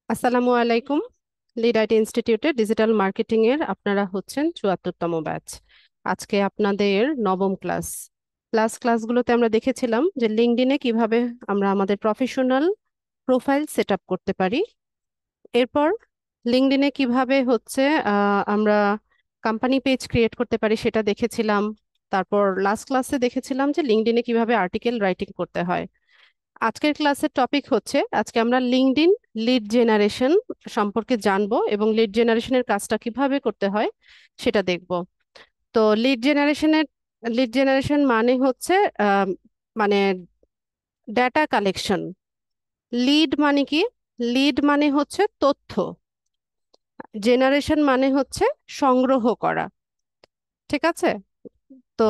আসসালামু আলাইকুম। Lead IT ইনস্টিটিউটে ডিজিটাল মার্কেটিং এর আপনারা হচ্ছেন ৭৪তম ব্যাচ। আজকে আপনাদের নবম ক্লাসগুলোতে আমরা দেখেছিলাম যে লিঙ্কডইনে কিভাবে আমরা আমাদের প্রফেশনাল প্রোফাইল সেট আপ করতে পারি। এরপর লিঙ্কডইনে কিভাবে হচ্ছে আমরা কোম্পানি পেজ ক্রিয়েট করতে পারি সেটা দেখেছিলাম। তারপর লাস্ট ক্লাসে দেখেছিলাম যে লিঙ্কডইনে কিভাবে আর্টিকেল রাইটিং করতে হয়। আজকের ক্লাসের টপিক হচ্ছে আজকে আমরা লিঙ্কডইন লিড জেনারেশন সম্পর্কে জানবো এবং লিড জেনারেশনের কাজটা কিভাবে করতে হয় সেটা দেখব। তো লিড জেনারেশন মানে হচ্ছে আহ, মানে ডেটা কালেকশন। লিড মানে কি? লিড মানে হচ্ছে তথ্য, জেনারেশন মানে হচ্ছে সংগ্রহ করা। ঠিক আছে? তো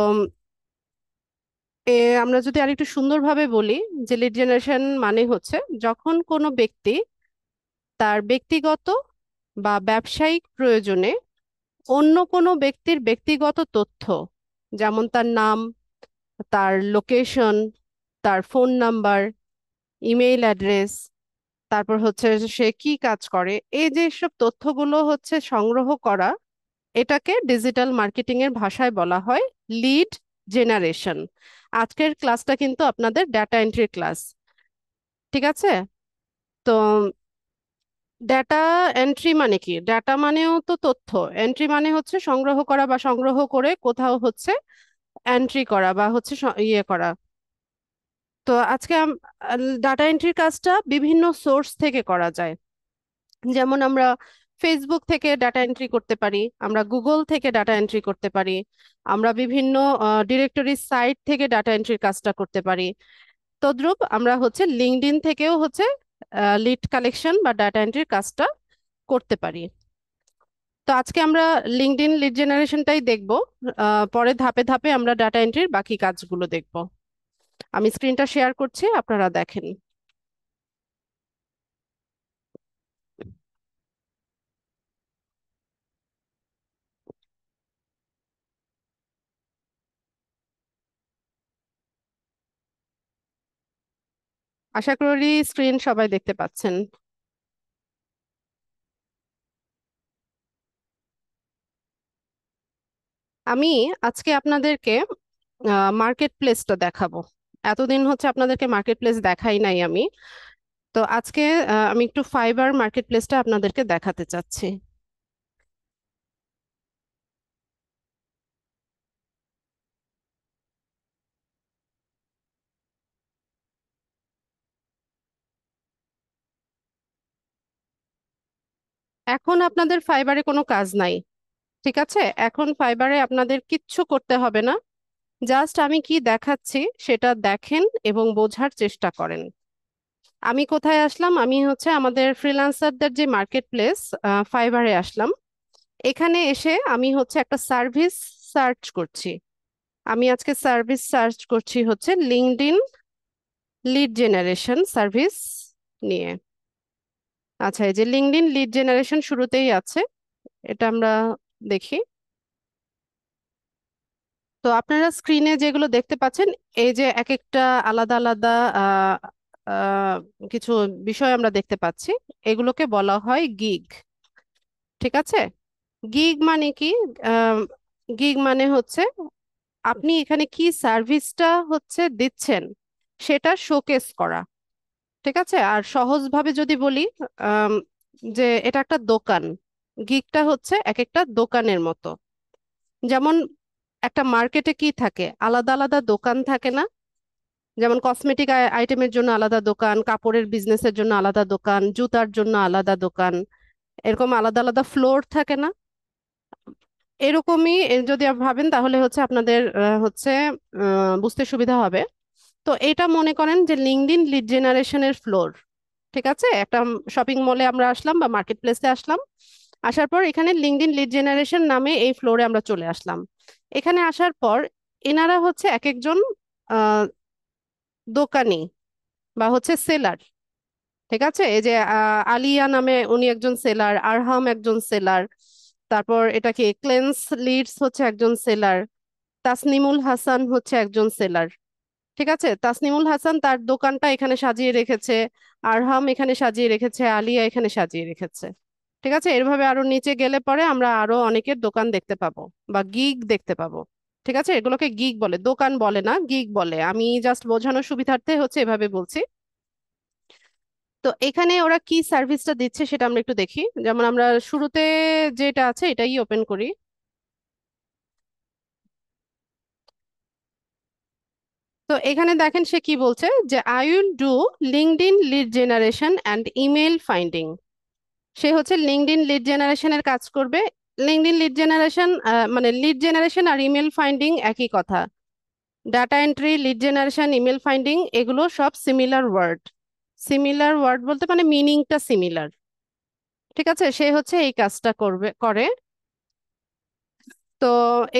আমরা যদি আরেকটু সুন্দরভাবে বলি যে লিড জেনারেশন মানে হচ্ছে যখন কোনো ব্যক্তি তার ব্যক্তিগত বা ব্যবসায়িক প্রয়োজনে অন্য কোনো ব্যক্তির ব্যক্তিগত তথ্য, যেমন তার নাম, তার লোকেশন, তার ফোন নাম্বার, ইমেইল অ্যাড্রেস, তারপর হচ্ছে সে কি কাজ করে, এই যে সব তথ্যগুলো হচ্ছে সংগ্রহ করা, এটাকে ডিজিটাল মার্কেটিং এর ভাষায় বলা হয় লিড জেনারেশন। আজকের ক্লাসটা কিন্তু আপনাদের ডেটা এন্ট্রি ক্লাস। ঠিক আছে? তো ডেটা এন্ট্রি মানে কি? ডেটা মানেও তো তথ্য, এন্ট্রি মানে হচ্ছে সংগ্রহ করা বা সংগ্রহ করে কোথাও হচ্ছে এন্ট্রি করা বা হচ্ছে ইয়ে করা। তো আজকে ডাটা এন্ট্রির কাজটা বিভিন্ন সোর্স থেকে করা যায়। যেমন আমরা ফেসবুক থেকে ডাটা এন্ট্রি করতে পারি, আমরা গুগল থেকে ডাটা এন্ট্রি করতে পারি, আমরা বিভিন্ন ডিরেক্টরি সাইট থেকে ডাটা এন্ট্রির কাজটা করতে পারি। তদ্রূপ আমরা হচ্ছে লিঙ্কডইন থেকেও হচ্ছে লিড কালেকশন বা ডাটা এন্ট্রির কাজটা করতে পারি। তো আজকে আমরা লিঙ্কডইন লিড জেনারেশনটাই দেখব। পরে ধাপে ধাপে আমরা ডাটা এন্ট্রির বাকি কাজগুলো দেখব। আমি স্ক্রিনটা শেয়ার করছি, আপনারা দেখেন। আশা করি স্ক্রিন সবাই দেখতে পাচ্ছেন। আমি আজকে আপনাদেরকে মার্কেট প্লেসটা দেখাবো। এতদিন হচ্ছে আপনাদেরকে মার্কেট প্লেস দেখাই নাই আমি। তো আজকে আমি একটু ফাইবার মার্কেট প্লেসটা আপনাদেরকে দেখাতে চাচ্ছি। এখন আপনাদের ফাইবারে কোনো কাজ নাই। ঠিক আছে? এখন ফাইবারে আপনাদের কিচ্ছু করতে হবে না। জাস্ট আমি কি দেখাচ্ছি সেটা দেখেন এবং বোঝার চেষ্টা করেন। আমি কোথায় আসলাম? আমি হচ্ছে আমাদের ফ্রিল্যান্সারদের যে মার্কেট প্লেস, ফাইবারে আসলাম। এখানে এসে আমি হচ্ছে একটা সার্ভিস সার্চ করছি। আমি আজকে সার্ভিস সার্চ করছি হচ্ছে লিঙ্কডইন লিড জেনারেশন সার্ভিস নিয়ে। আচ্ছা, এই যে লিঙ্কডইন লিড জেনারেশন শুরুতেই আছে, এটা আমরা দেখি। তো আপনারা স্ক্রিনে যেগুলো দেখতে পাচ্ছেন, এই যে এক একটা আলাদা আলাদা আহ, আহ, কিছু বিষয় আমরা দেখতে পাচ্ছি, এগুলোকে বলা হয় গিগ। ঠিক আছে? গিগ মানে কি? গিগ মানে হচ্ছে আপনি এখানে কি সার্ভিসটা হচ্ছে দিচ্ছেন সেটা শোকেস করা। ঠিক আছে? আর সহজভাবে যদি বলি, আম, যে এটা একটা দোকান। গিগটা হচ্ছে এক একটা দোকানের মতো। যেমন একটা মার্কেটে কি থাকে, আলাদা আলাদা দোকান থাকে না? যেমন কসমেটিক আইটেমের জন্য আলাদা দোকান, কাপড়ের বিজনেসের জন্য আলাদা দোকান, জুতার জন্য আলাদা দোকান, এরকম আলাদা আলাদা ফ্লোর থাকে না? এরকমই যদি ভাবেন তাহলে হচ্ছে আপনাদের হচ্ছে বুঝতে সুবিধা হবে। তো এটা মনে করেন যে লিঙ্কডইন লিড জেনারেশনের ফ্লোর। ঠিক আছে? একটা শপিং মলে আমরা আসলাম বা মার্কেট প্লেসে আসলাম। আসার পর এখানে লিঙ্কডইন লিড জেনারেশন নামে এই ফ্লোরে আমরা চলে আসলাম। এখানে আসার পর এনারা হচ্ছে এক একজন আহ, দোকানি বা হচ্ছে সেলার। ঠিক আছে? এই যে আলিয়া নামে উনি একজন সেলার, আরহাম একজন সেলার, তারপর এটা কি ক্লেন্স লিডস হচ্ছে একজন সেলার, তাসনিমুল হাসান হচ্ছে একজন সেলার। ঠিক আছে, তাসনিমুল হাসান তার দোকানটা এখানে সাজিয়ে রেখেছে, আরহাম এখানে সাজিয়ে রেখেছে, আলিয়া এখানে সাজিয়ে রেখেছে। ঠিক আছে, এভাবে আরো নিচে গেলে পরে আমরা আরো অনেকের দোকান দেখতে পাবো বা গিগ দেখতে পাবো। ঠিক আছে, এগুলোকে গিগ বলে, দোকান বলে না, গিগ বলে। আমি জাস্ট বোঝানোর সুবিধার্থে হচ্ছে এভাবে বলছি। তো এখানে ওরা কি সার্ভিসটা দিচ্ছে সেটা আমরা একটু দেখি। যেমন আমরা শুরুতে যেটা আছে এটাই ওপেন করি। তো এখানে দেখেন সে কি বলছে, যে I will do LinkedIn lead generation and email finding. সে হচ্ছে লিঙ্কডইন লিড জেনারেশনের কাজ করবে। লিঙ্কডইন লিড জেনারেশন মানে লিড জেনারেশন আর ইমেল ফাইন্ডিং একই কথা। Data entry, lead generation, email finding এগুলো সব সিমিলার ওয়ার্ড। সিমিলার ওয়ার্ড বলতে মানে মিনিংটা সিমিলার। ঠিক আছে, সে হচ্ছে এই কাজটা করে। তো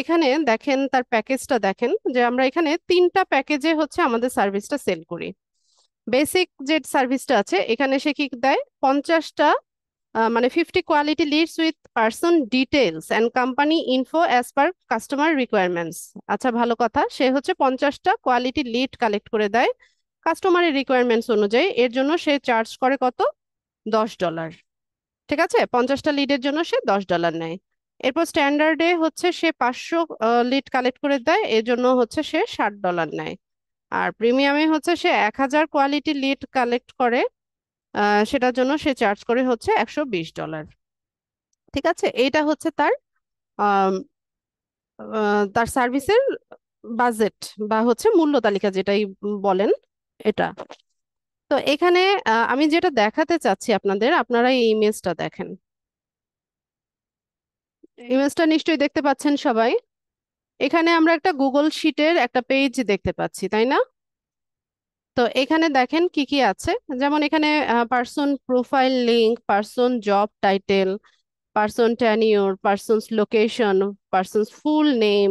এখানে দেখেন তার প্যাকেজটা দেখেন, যে আমরা এখানে তিনটা প্যাকেজে হচ্ছে আমাদের সার্ভিসটা সেল করি। বেসিক যে সার্ভিসটা আছে এখানে সে কি দেয়, 50টা মানে 50 quality leads with person details and company info as per customer requirements. আচ্ছা, ভালো কথা, সে হচ্ছে 50টা কোয়ালিটি লিড কালেক্ট করে দেয় কাস্টমারের রিকোয়ারমেন্টস অনুযায়ী। এর জন্য সে চার্জ করে কত, $10। ঠিক আছে, 50টা লিডের জন্য সে $10 নেয়। এরপর স্ট্যান্ডার্ডে হচ্ছে সে 500 লিড কালেক্ট করে দেয়, এর জন্য হচ্ছে সে $60 নেয়। আর প্রিমিয়ামে হচ্ছে সে 1000 কোয়ালিটি লিড কালেক্ট করে, সেটার জন্য সে চার্জ করে হচ্ছে $120। ঠিক আছে, এইটা হচ্ছে তার আম, তার সার্ভিসের বাজেট বা হচ্ছে মূল্য তালিকা যেটাই বলেন, এটা। তো এখানে আমি যেটা দেখাতে চাচ্ছি আপনাদের, আপনারা এই ইমেজটা দেখেন। ইমেজটা নিশ্চয়ই দেখতে পাচ্ছেন সবাই। এখানে আমরা একটা গুগল শিটের একটা পেজ দেখতে পাচ্ছি, তাই না? তো এখানে দেখেন কি কি আছে। যেমন এখানে person profile link, person job title, person tenure, persons location, persons full name,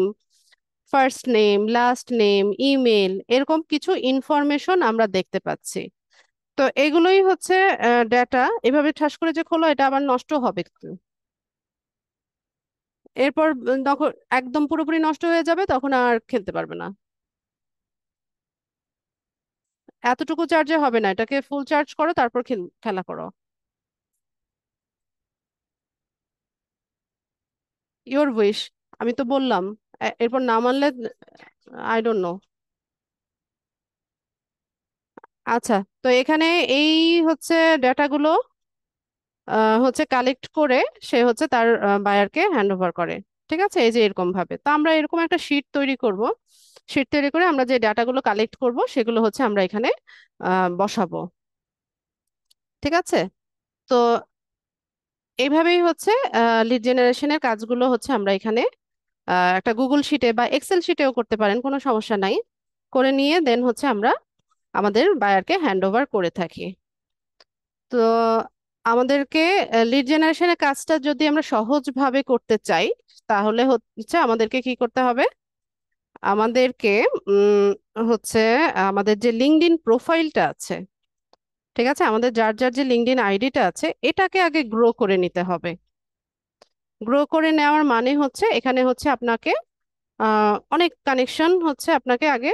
first name, last name, email, এরকম কিছু ইনফরমেশন আমরা দেখতে পাচ্ছি। তো এগুলোই হচ্ছে ডেটা। এভাবে ঠাস করে যে খোলো এটা আবার নষ্ট হবে একটু। এরপর তখন একদম পুরোপুরি নষ্ট হয়ে যাবে, তখন আর খেলতে পারবে না। এতটুকু চার্জে হবে না, এটাকে ফুল চার্জ করো তারপর খেলা করো। Your wish. আমি তো বললাম, এরপর না মানলে আই ডোন্ট নো। আচ্ছা, তো এখানে এই হচ্ছে ডেটাগুলো হচ্ছে কালেক্ট করে সে হচ্ছে তার বায়ারকে হ্যান্ড ওভার করে। ঠিক আছে, এই যে এরকম ভাবে। তো আমরা এরকম একটা শিট তৈরি করব। শিট তৈরি করে আমরা যে ডাটাগুলো কালেক্ট করব সেগুলো হচ্ছে আমরা এখানে বসাবো। ঠিক আছে, তো এইভাবেই হচ্ছে লিড জেনারেশনের কাজগুলো হচ্ছে আমরা এখানে একটা গুগল শিটে বা এক্সেল শিটেও করতে পারেন, কোনো সমস্যা নাই। করে নিয়ে দেন হচ্ছে আমরা আমাদের বায়ারকে হ্যান্ড ওভার করে থাকি। তো আমাদেরকে লিড জেনারেশনের কাজটা যদি আমরা সহজভাবে করতে চাই, তাহলে হচ্ছে আমাদেরকে কি করতে হবে, আমাদেরকে উম হচ্ছে আমাদের যে লিঙ্কডইন প্রোফাইলটা আছে, ঠিক আছে, আমাদের যার যার যে লিঙ্কডইন আইডিটা আছে এটাকে আগে গ্রো করে নিতে হবে। গ্রো করে নেওয়ার মানে হচ্ছে এখানে হচ্ছে আপনাকে অনেক কানেকশন হচ্ছে আপনাকে আগে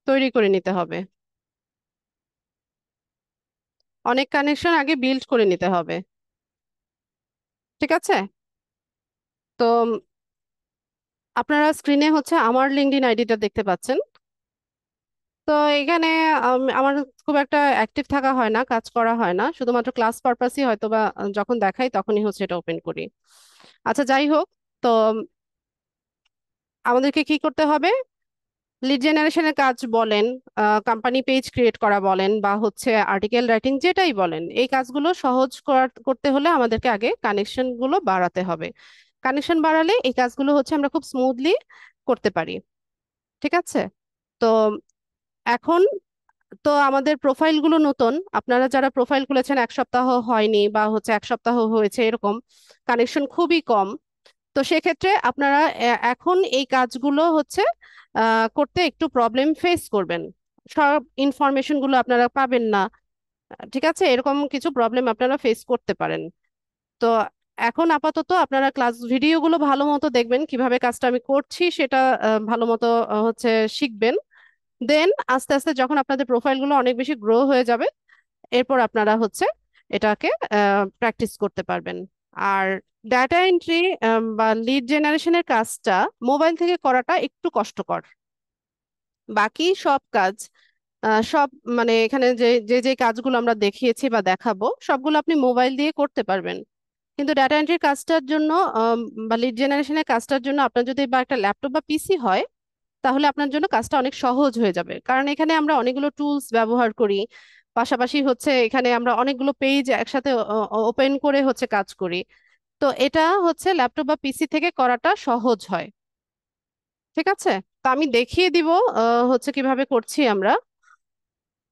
তৈরি করে নিতে হবে। অনেক কানেকশন আগে বিল্ড করে নিতে হবে। ঠিক আছে, তো আপনারা স্ক্রিনে হচ্ছে আমার লিঙ্কডইন আইডিটা দেখতে পাচ্ছেন। তো এখানে আমার খুব একটা অ্যাক্টিভ থাকা হয় না, কাজ করা হয় না, শুধুমাত্র ক্লাস পারপাসই হয়তো বা যখন দেখাই তখনই হচ্ছে এটা ওপেন করি। আচ্ছা, যাই হোক। তো আমাদেরকে কি করতে হবে, লিড জেনারেশনের কাজ বলেন, কোম্পানি পেজ ক্রিয়েট করা বলেন, বা হচ্ছে আর্টিকেল রাইটিং, যেটাই বলেন, এই কাজগুলো সহজ করতে হলে আমাদেরকে আগে কানেকশন গুলো বাড়াতে হবে। কানেকশন বাড়ালে এই কাজগুলো হচ্ছে আমরা খুব স্মুথলি করতে পারি। ঠিক আছে, তো এখন তো আমাদের প্রোফাইলগুলো নতুন, আপনারা যারা প্রোফাইল খুলেছেন 1 সপ্তাহ হয়নি বা হচ্ছে 1 সপ্তাহ হয়েছে এরকম, কানেকশন খুবই কম। তো সেক্ষেত্রে আপনারা এখন এই কাজগুলো হচ্ছে করতে একটু প্রবলেম ফেস করবেন। সব ইনফরমেশন গুলো আপনারা পাবেন না। ঠিক আছে, এরকম কিছু প্রবলেম আপনারা ফেস করতে পারেন। তো এখন আপাতত আপনারা ক্লাস ভিডিওগুলো ভালো মতো দেখবেন, কিভাবে কাজটা আমি করছি সেটা ভালো মতো হচ্ছে শিখবেন। দেন আস্তে আস্তে যখন আপনাদের প্রোফাইলগুলো অনেক বেশি গ্রো হয়ে যাবে, এরপর আপনারা হচ্ছে এটাকে প্র্যাকটিস করতে পারবেন। আর ডাটা এন্ট্রি বা লিড জেনারেশনের কাজটা মোবাইল থেকে করাটা একটু কষ্টকর। বাকি সব কাজ সব মানে এখানে যে যে যে কাজগুলো আমরা দেখিয়েছি বা দেখাবো সবগুলো আপনি মোবাইল দিয়ে করতে পারবেন। কিন্তু ডাটা এন্ট্রির কাজটার জন্য আম, বা লিড জেনারেশনের কাজটার জন্য আপনার যদি বা একটা ল্যাপটপ বা পিসি হয়, তাহলে আপনার জন্য কাজটা অনেক সহজ হয়ে যাবে, কারণ এখানে আমরা অনেকগুলো টুলস ব্যবহার করি। পাশাপাশি হচ্ছে এখানে আমরা অনেকগুলো পেজ একসাথে ওপেন করে হচ্ছে কাজ করি। তো এটা হচ্ছে ল্যাপটপ বা পিসি থেকে করাটা সহজ হয়। ঠিক আছে, তো আমি দেখিয়ে দিব হচ্ছে কিভাবে করছি আমরা।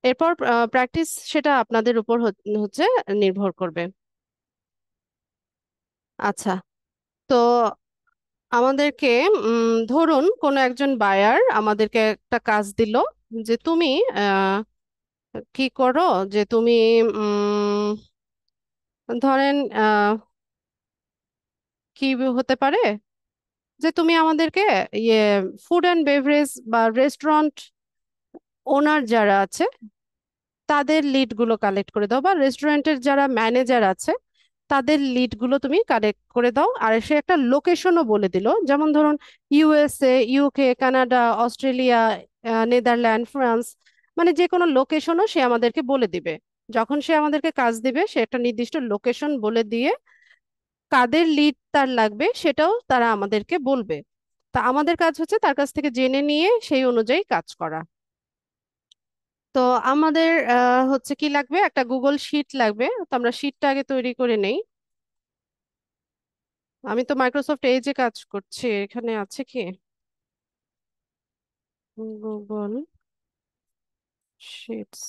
এরপর প্র্যাকটিস সেটা আপনাদের উপর হচ্ছে নির্ভর করবে। আচ্ছা, তো আমাদেরকে ধরুন কোনো একজন বায়ার আমাদেরকে একটা কাজ দিল, যে তুমি আহ, কি করো, যে তুমি উম, ধরেন কি হতে পারে, যে তুমি আমাদেরকে ইয়ে ফুড অ্যান্ড বেভারেজ বা রেস্টুরেন্ট ওনার যারা আছে তাদের লিড গুলো কালেক্ট করে দাও, বা রেস্টুরেন্টের যারা ম্যানেজার আছে তাদের লিড গুলো তুমি কালেক্ট করে দাও। আর সে একটা লোকেশনও বলে দিল, যেমন ধরুন USA, UK, Canada, Australia, Netherland, France, মানে যে কোনো লোকেশনও সে আমাদেরকে বলে দিবে। যখন সে আমাদেরকে কাজ দিবে সে একটা নির্দিষ্ট লোকেশন বলে দিয়ে কাদের লিড তার লাগবে সেটাও তারা আমাদেরকে বলবে। তা আমাদের কাজ হচ্ছে তার কাছ থেকে জেনে নিয়ে সেই অনুযায়ী কাজ করা। তো আমাদের হচ্ছে কি লাগবে, একটা গুগল শিট লাগবে। তো আমরা শিটটা আগে তৈরি করে নেই। আমি তো মাইক্রোসফট এজে কাজ করছি, এখানে আছে কি গুগল শিটস।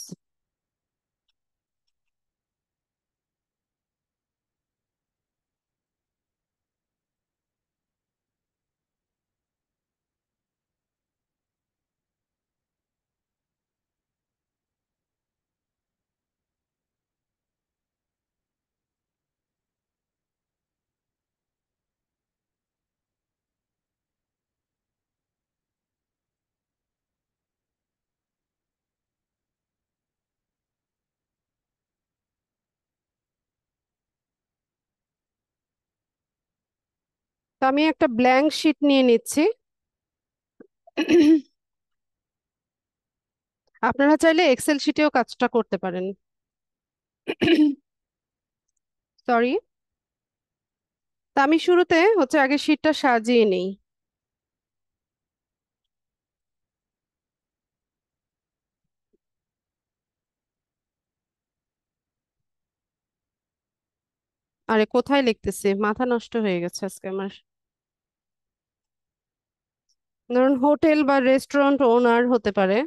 তো আমি একটা ব্ল্যাঙ্ক শিট নিয়ে নিচ্ছি। আপনারা চাইলে এক্সেল শিটেও কাজটা করতে পারেন। সরি। তা আমি শুরুতে হচ্ছে আগে শিটটা সাজিয়ে নিই। আরে কোথায় লিখতেছি, মাথা নষ্ট হয়ে গেছে আজকে আমার। ধরুন হোটেল বা রেস্টুরেন্ট ওনার হতে পারে।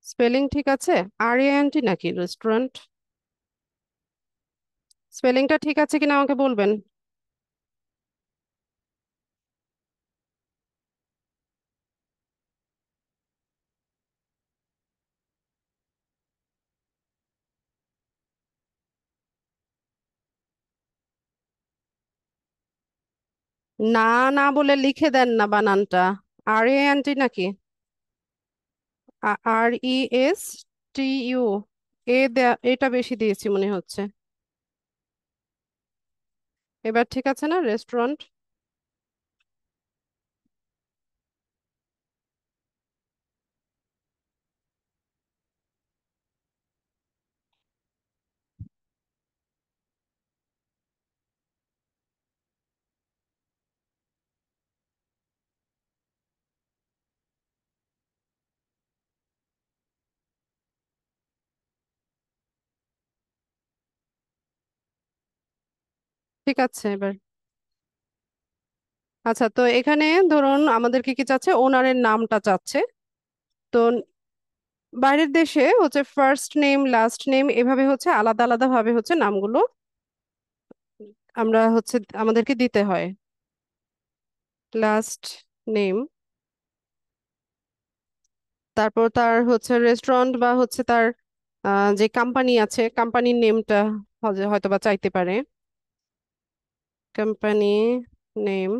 স্পেলিং ঠিক আছে? আরিয়ানটি নাকি রেস্টুরেন্ট? স্পেলিংটা ঠিক আছে কিনা আমাকে বলবেন। না, না বলে লিখে দেন না বানানটা। আরিয়ানটি নাকি? RESTU। এটা বেশি দিয়েছি মনে হচ্ছে। এবার ঠিক আছে না, রেস্টুরেন্ট? ঠিক আছে এবার। আচ্ছা, তো এখানে ধরুন আমাদেরকে কি চাচ্ছে, ওনারের নামটা চাচ্ছে। তো বাইরের দেশে হচ্ছে ফার্স্ট নেম লাস্ট নেম এভাবে হচ্ছে আলাদা আলাদা ভাবে হচ্ছে নামগুলো আমরা হচ্ছে আমাদেরকে দিতে হয়। লাস্ট নেম, তারপর তার হচ্ছে রেস্টুরেন্ট বা হচ্ছে তার যে কোম্পানি আছে কোম্পানির নেমটা হয়তো বা চাইতে পারে। Company name.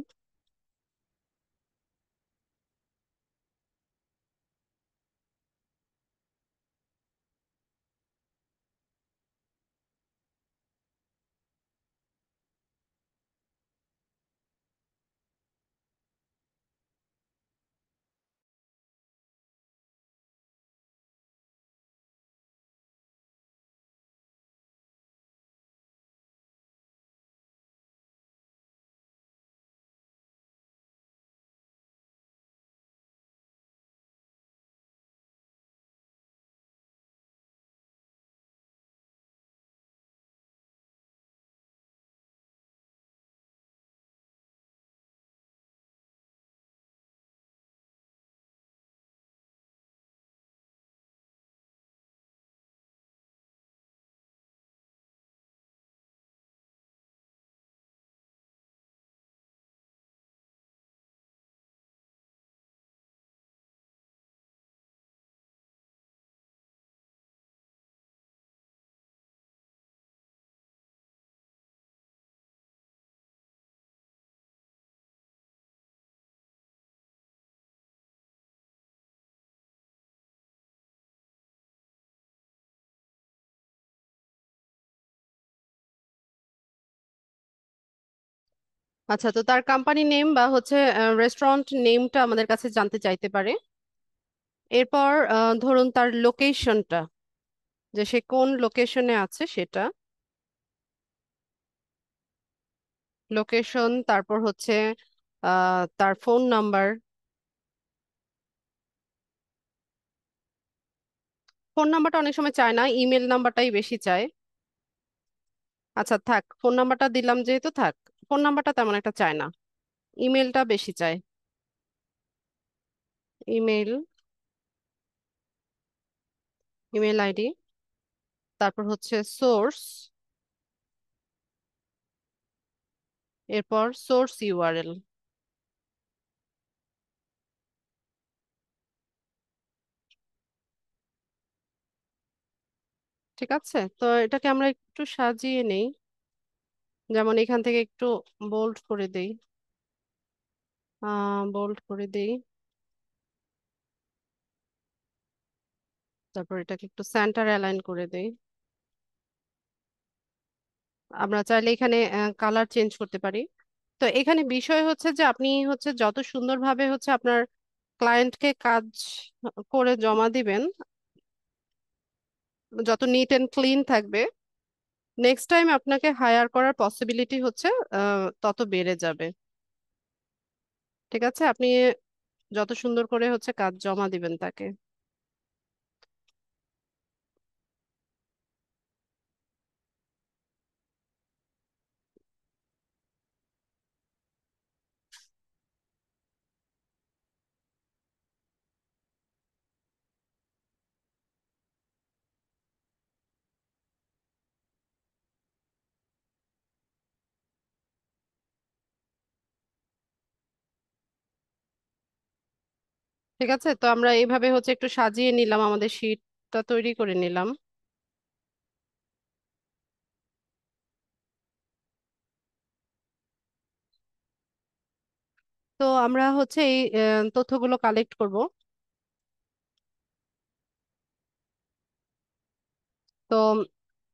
আচ্ছা, তো তার কোম্পানি নেম বা হচ্ছে রেস্টুরেন্ট নেমটা আমাদের কাছে জানতে চাইতে পারে। এরপর ধরুন তার লোকেশনটা, যে সে কোন লোকেশনে আছে সেটা। লোকেশন, তারপর হচ্ছে তার ফোন নাম্বার। ফোন নাম্বারটা অনেক সময় চায় না, ইমেল নাম্বারটাই বেশি চায়। আচ্ছা থাক, ফোন নাম্বারটা দিলাম যেহেতু থাক। ফোন নাম্বারটা তেমন একটা চায় না, ইমেলটা বেশি চায়। Email, email ID. তারপর হচ্ছে সোর্স, এরপর সোর্স ইউআরএল। ঠিক আছে, তো এটাকে আমরা একটু সাজিয়ে নেই। যেমন এখান থেকে একটু বোল্ড করে দেই, বোল্ড করে দেই। তারপর এটাকে একটু সেন্টার অ্যালাইন করে দেই। আমরা চাইলে এখানে কালার চেঞ্জ করতে পারি। তো এখানে বিষয় হচ্ছে যে আপনি হচ্ছে যত সুন্দরভাবে হচ্ছে আপনার ক্লায়েন্টকে কাজ করে জমা দিবেন, যত নিট এন্ড ক্লিন থাকবে, নেক্সট টাইম আপনাকে হায়ার করার পসিবিলিটি হচ্ছে তত বেড়ে যাবে। ঠিক আছে, আপনি যত সুন্দর করে হচ্ছে কাজ জমা দিবেন তাকে। ঠিক আছে, তো আমরা এইভাবে হচ্ছে একটু সাজিয়ে নিলাম, আমাদের শীটটা তৈরি করে নিলাম। তো আমরা হচ্ছে এই তথ্যগুলো কালেক্ট করব। তো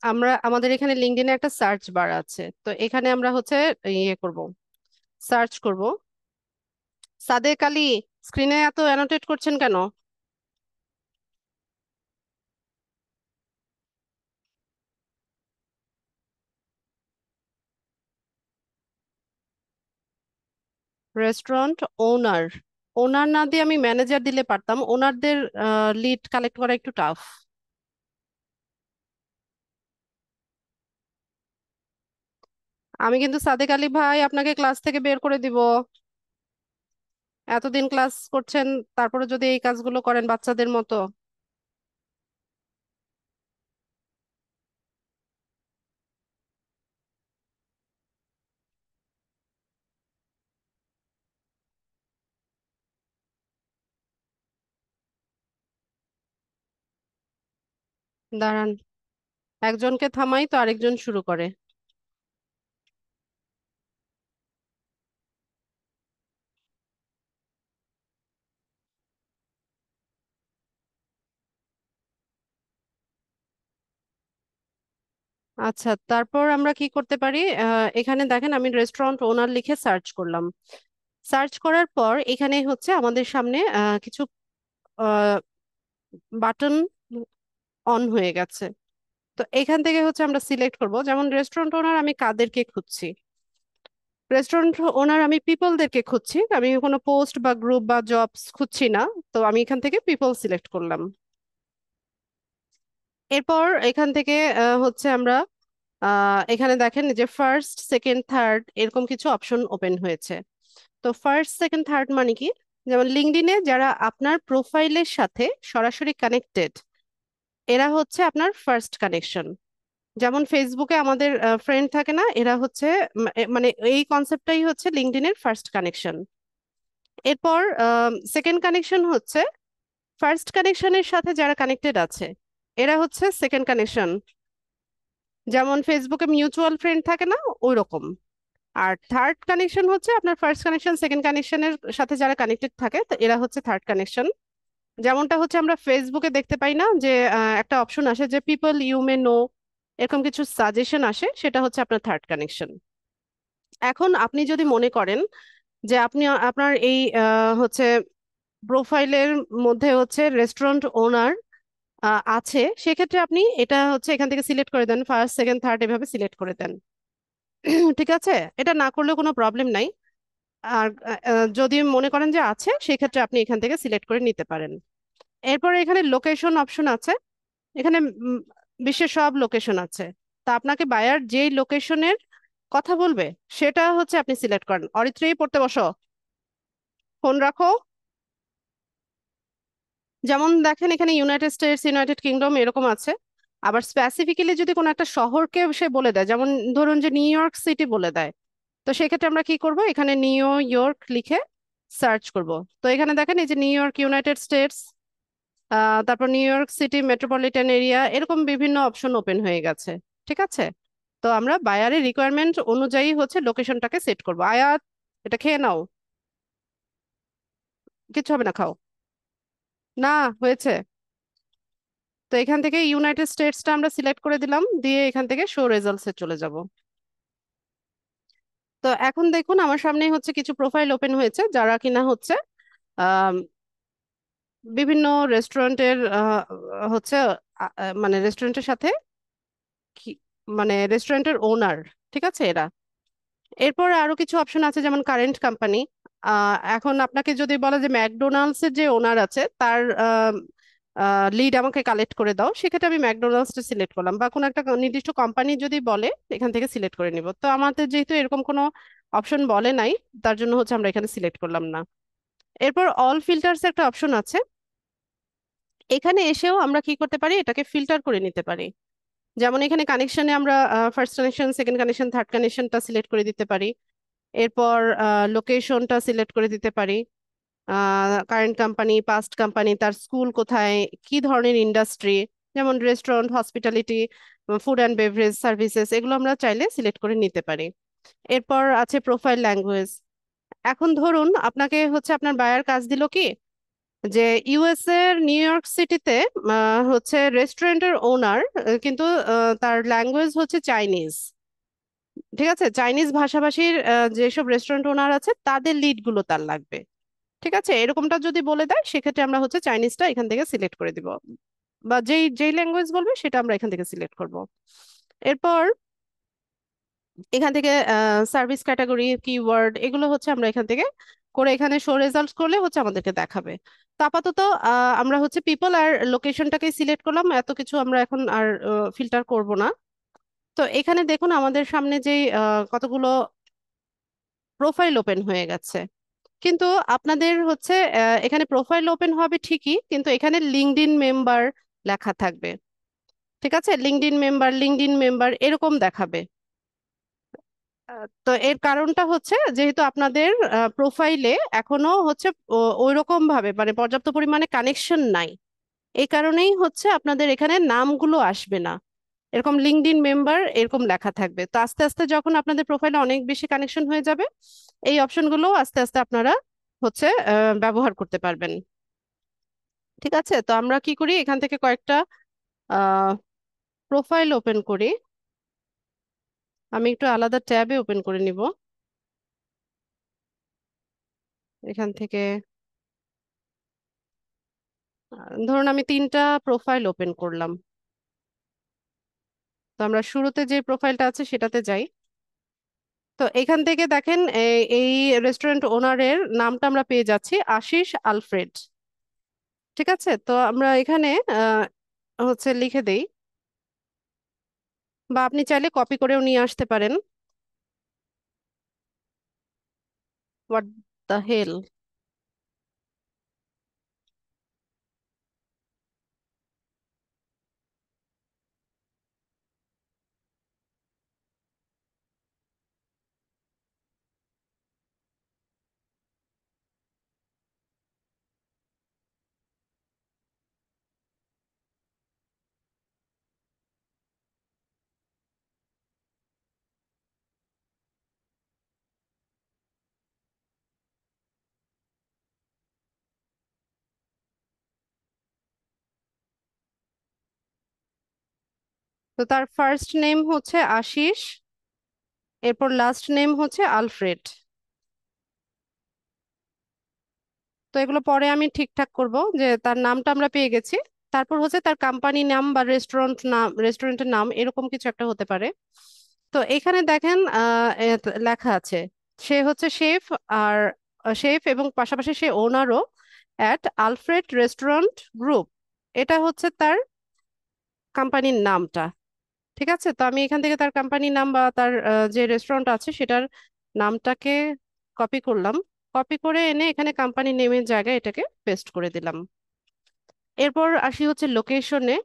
আমরা আমাদের এখানে লিঙ্কডইনে একটা সার্চ বার আছে, তো এখানে আমরা হচ্ছে ইয়ে করব, সার্চ করব। সাদেক আলী, স্ক্রিনে এত অ্যানোটেট করছেন কেন? রেস্টুরেন্ট ওনার। ওনার না দিয়ে আমি ম্যানেজার দিলে পারতাম, ওনারদের লিড কালেক্ট করা একটু টাফ। আমি কিন্তু সাদেক আলী ভাই আপনাকে ক্লাস থেকে বের করে দিব। এতদিন ক্লাস করছেন, তারপরে যদি এই কাজগুলো করেন বাচ্চাদের মতো। দাঁড়ান, একজনকে থামাই তো আরেকজন শুরু করে। আচ্ছা, তারপর আমরা কি করতে পারি? এখানে দেখেন আমি রেস্টুরেন্ট ওনার লিখে সার্চ করলাম। সার্চ করার পর এখানে হচ্ছে আমাদের সামনে কিছু বাটন অন হয়ে গেছে। তো এখান থেকে হচ্ছে আমরা সিলেক্ট করব, যেমন রেস্টুরেন্ট ওনার আমি কাদেরকে খুঁজছি? রেস্টুরেন্ট ওনার আমি পিপলদেরকে খুঁজছি, আমি কোনো পোস্ট বা গ্রুপ বা জবস খুঁজছি না। তো আমি এখান থেকে পিপল সিলেক্ট করলাম। এরপর এখান থেকে হচ্ছে আমরা এখানে দেখেন যে ফার্স্ট সেকেন্ড থার্ড এরকম কিছু অপশন ওপেন হয়েছে। তো ফার্স্ট সেকেন্ড থার্ড মানে কি? যেমন লিঙ্কডইনে যারা আপনার প্রোফাইলের সাথে সরাসরি কানেক্টেড, এরা হচ্ছে আপনার ফার্স্ট কানেকশন। যেমন ফেসবুকে আমাদের ফ্রেন্ড থাকে না, এরা হচ্ছে মানে এই কনসেপ্টটাই হচ্ছে লিঙ্কডইনের ফার্স্ট কানেকশন। এরপর সেকেন্ড কানেকশন হচ্ছে ফার্স্ট কানেকশনের সাথে যারা কানেক্টেড আছে, এরা হচ্ছে সেকেন্ড কানেকশন। যেমন ফেসবুকে মিউচুয়াল ফ্রেন্ড থাকে না, ওই রকম। আর থার্ড কানেকশন হচ্ছে আপনার ফার্স্ট কানেকশন সেকেন্ড কানেকশনের সাথে যারা কানেক্টেড থাকে, তো এরা হচ্ছে থার্ড কানেকশন। যেমনটা হচ্ছে আমরা ফেসবুকে দেখতে পাই না যে একটা অপশন আসে যে পিপল ইউ মে নো, এরকম কিছু সাজেশন আসে, সেটা হচ্ছে আপনার থার্ড কানেকশন। এখন আপনি যদি মনে করেন যে আপনি আপনার এই হচ্ছে প্রোফাইলের মধ্যে হচ্ছে রেস্টুরেন্ট ওনার আছে, সেক্ষেত্রে আপনি এটা হচ্ছে এখান থেকে সিলেক্ট করে দেন, ফার্স্ট সেকেন্ড থার্ড এভাবে সিলেক্ট করে দেন। ঠিক আছে, এটা না করলেও কোনো প্রবলেম নাই। আর যদি মনে করেন যে আছে, সেক্ষেত্রে আপনি এখান থেকে সিলেক্ট করে নিতে পারেন। এরপরে এখানে লোকেশন অপশন আছে। এখানে বিশ্বের সব লোকেশন আছে। তা আপনাকে বায়ার যেই লোকেশনের কথা বলবে সেটা হচ্ছে আপনি সিলেক্ট করেন। অরিত্রী, পড়তে বসো, ফোন রাখো। যেমন দেখেন এখানে ইউনাইটেড স্টেটস, ইউনাইটেড কিংডম এরকম আছে। আবার স্পেসিফিক্যালি যদি কোনো একটা শহরকে সে বলে দেয়, যেমন ধরুন যে নিউ ইয়র্ক সিটি বলে দেয়, তো সেক্ষেত্রে আমরা কি করব? এখানে নিউ ইয়র্ক লিখে সার্চ করব। তো এখানে দেখেন এই যে নিউ ইয়র্ক, ইউনাইটেড স্টেটস, তারপর new York city metropolitan area, এরকম বিভিন্ন অপশন ওপেন হয়ে গেছে। ঠিক আছে, তো আমরা বায়ারের রিকোয়ারমেন্ট অনুযায়ী হচ্ছে লোকেশনটাকে সেট করব। আয়াত, এটা খেয়ে নাও, কিচ্ছু হবে না, খাও। না, হয়েছে। তো এখান থেকে ইউনাইটেড স্টেটসটা আমরা সিলেক্ট করে দিলাম, দিয়ে এখান থেকে শো রেজাল্টসে চলে যাব। তো এখন দেখুন আমার সামনে হচ্ছে কিছু প্রোফাইল ওপেন হয়েছে যারা কিনা হচ্ছে আম, বিভিন্ন রেস্টুরেন্টের হচ্ছে মানে রেস্টুরেন্টের সাথে কি, মানে রেস্টুরেন্টের ওনার। ঠিক আছে এরা। এরপর আরো কিছু অপশন আছে, যেমন কারেন্ট কোম্পানি। এখন আপনাকে যদি বলে যে ম্যাকডোনাল্ডস এর যে ওনার আছে তার লিড আমাকে কালেক্ট করে দাও, সেক্ষেত্রে আমি ম্যাকডোনাল্ডসটা সিলেক্ট করলাম, বা কোনো একটা নির্দিষ্ট কোম্পানি যদি বলে এখান থেকে সিলেক্ট করে নিব। তো আমাদের যেহেতু এরকম কোনো অপশন বলে নাই, তার জন্য হচ্ছে আমরা এখানে সিলেক্ট করলাম না। এরপর অল ফিল্টার্স একটা অপশন আছে। এখানে এসেও আমরা কি করতে পারি? এটাকে ফিল্টার করে নিতে পারি। যেমন এখানে কানেকশনে আমরা first connection second connection third কানেকশনটা সিলেক্ট করে দিতে পারি। এরপর লোকেশনটা সিলেক্ট করে দিতে পারি, কারেন্ট কোম্পানি, পাস্ট কোম্পানি, তার স্কুল কোথায়, কি ধরনের ইন্ডাস্ট্রি, যেমন restaurant, hospitality, food and beverage services, এগুলো আমরা চাইলে সিলেক্ট করে নিতে পারি। এরপর আছে প্রোফাইল ল্যাঙ্গুয়েজ। এখন ধরুন আপনাকে হচ্ছে আপনার বায়ার কাজ দিল কি, যে ইউএস এর নিউ ইয়র্ক সিটিতে হচ্ছে রেস্টুরেন্টের ওনার, কিন্তু তার ল্যাঙ্গুয়েজ হচ্ছে চাইনিজ। ঠিক আছে, চাইনিজ ভাষাভাষীর যেসব রেস্টুরেন্ট ওনার আছে তাদের লিড গুলো তার লাগবে। ঠিক আছে, এরকমটা যদি বলে দেয় সেক্ষেত্রে আমরা হচ্ছে চাইনিজটা এখান থেকে সিলেক্ট করে দিব, বা যেই যেই ল্যাঙ্গুয়েজ বলবে সেটা আমরা এখান থেকে সিলেক্ট করব। এরপর এখান থেকে সার্ভিস ক্যাটাগরি, কিওয়ার্ড, এগুলো হচ্ছে আমরা এখান থেকে করে এখানে শো রেজাল্টস করলে হচ্ছে আমাদেরকে দেখাবে। তো আপাতত আমরা হচ্ছে পিপল আর লোকেশনটাকে সিলেক্ট করলাম, এত কিছু আমরা এখন আর ফিল্টার করব না। তো এখানে দেখুন আমাদের সামনে যে কতগুলো প্রোফাইল ওপেন হয়ে গেছে। কিন্তু আপনাদের হচ্ছে এখানে প্রোফাইল ওপেন হবে ঠিকই, কিন্তু এখানে লিঙ্কডইন মেম্বার লেখা থাকবে। ঠিক আছে, লিঙ্কডইন মেম্বার, লিঙ্কডইন মেম্বার এরকম দেখাবে। তো এর কারণটা হচ্ছে যেহেতু আপনাদের প্রোফাইলে এখনো হচ্ছে ওই রকম ভাবে মানে পর্যাপ্ত পরিমাণে কানেকশন নাই। এই কারণেই হচ্ছে আপনাদের এখানে নামগুলো আসবে না, এরকম লিঙ্কডইন মেম্বার এরকম লেখা থাকবে। তো আস্তে আস্তে যখন আপনাদের প্রোফাইলে অনেক বেশি কানেকশন হয়ে যাবে, এই অপশনগুলো আস্তে আস্তে আপনারা হচ্ছে ব্যবহার করতে পারবেন। ঠিক আছে, তো আমরা কি করি, এখান থেকে কয়েকটা প্রোফাইল ওপেন করি। আমি একটু আলাদা ট্যাবে ওপেন করে নিব এখান থেকে। ধরুন আমি তিনটা প্রোফাইল ওপেন করলাম। তো আমরা শুরুতে যে প্রোফাইলটা আছে সেটাতে যাই। তো এখান থেকে দেখেন এই রেস্টুরেন্ট ওনারের নামটা আমরা পেয়ে যাচ্ছি, আশিস আলফ্রেড। ঠিক আছে, তো আমরা এখানে হচ্ছে লিখে দেই, বা আপনি চাইলে কপি করেও নিয়ে আসতে পারেন। What the hell. তো তার ফার্স্ট নেম হচ্ছে আশিস, এরপর লাস্ট নেম হচ্ছে আলফ্রেড। তো এগুলো পরে আমি ঠিকঠাক করব, যে তার নামটা আমরা পেয়ে গেছি। তারপর হচ্ছে তার কোম্পানি নাম বা রেস্টুরেন্টের নাম এরকম কিছু একটা হতে পারে। তো এখানে দেখেন লেখা আছে সে হচ্ছে শেফ, আর শেফ এবং পাশাপাশি সে ওনারও অ্যাট আলফ্রেড রেস্টুরেন্ট গ্রুপ। এটা হচ্ছে তার কোম্পানির নামটা। ঠিক আছে, তো আমি এখান থেকে তার কোম্পানির নাম বা তার যে রেস্টুরেন্ট আছে সেটার নামটাকে কপি করলাম। কপি করে এনে এখানে কোম্পানি নেমের জায়গায় এটাকে পেস্ট করে দিলাম। এরপর আসি হচ্ছে লোকেশনে।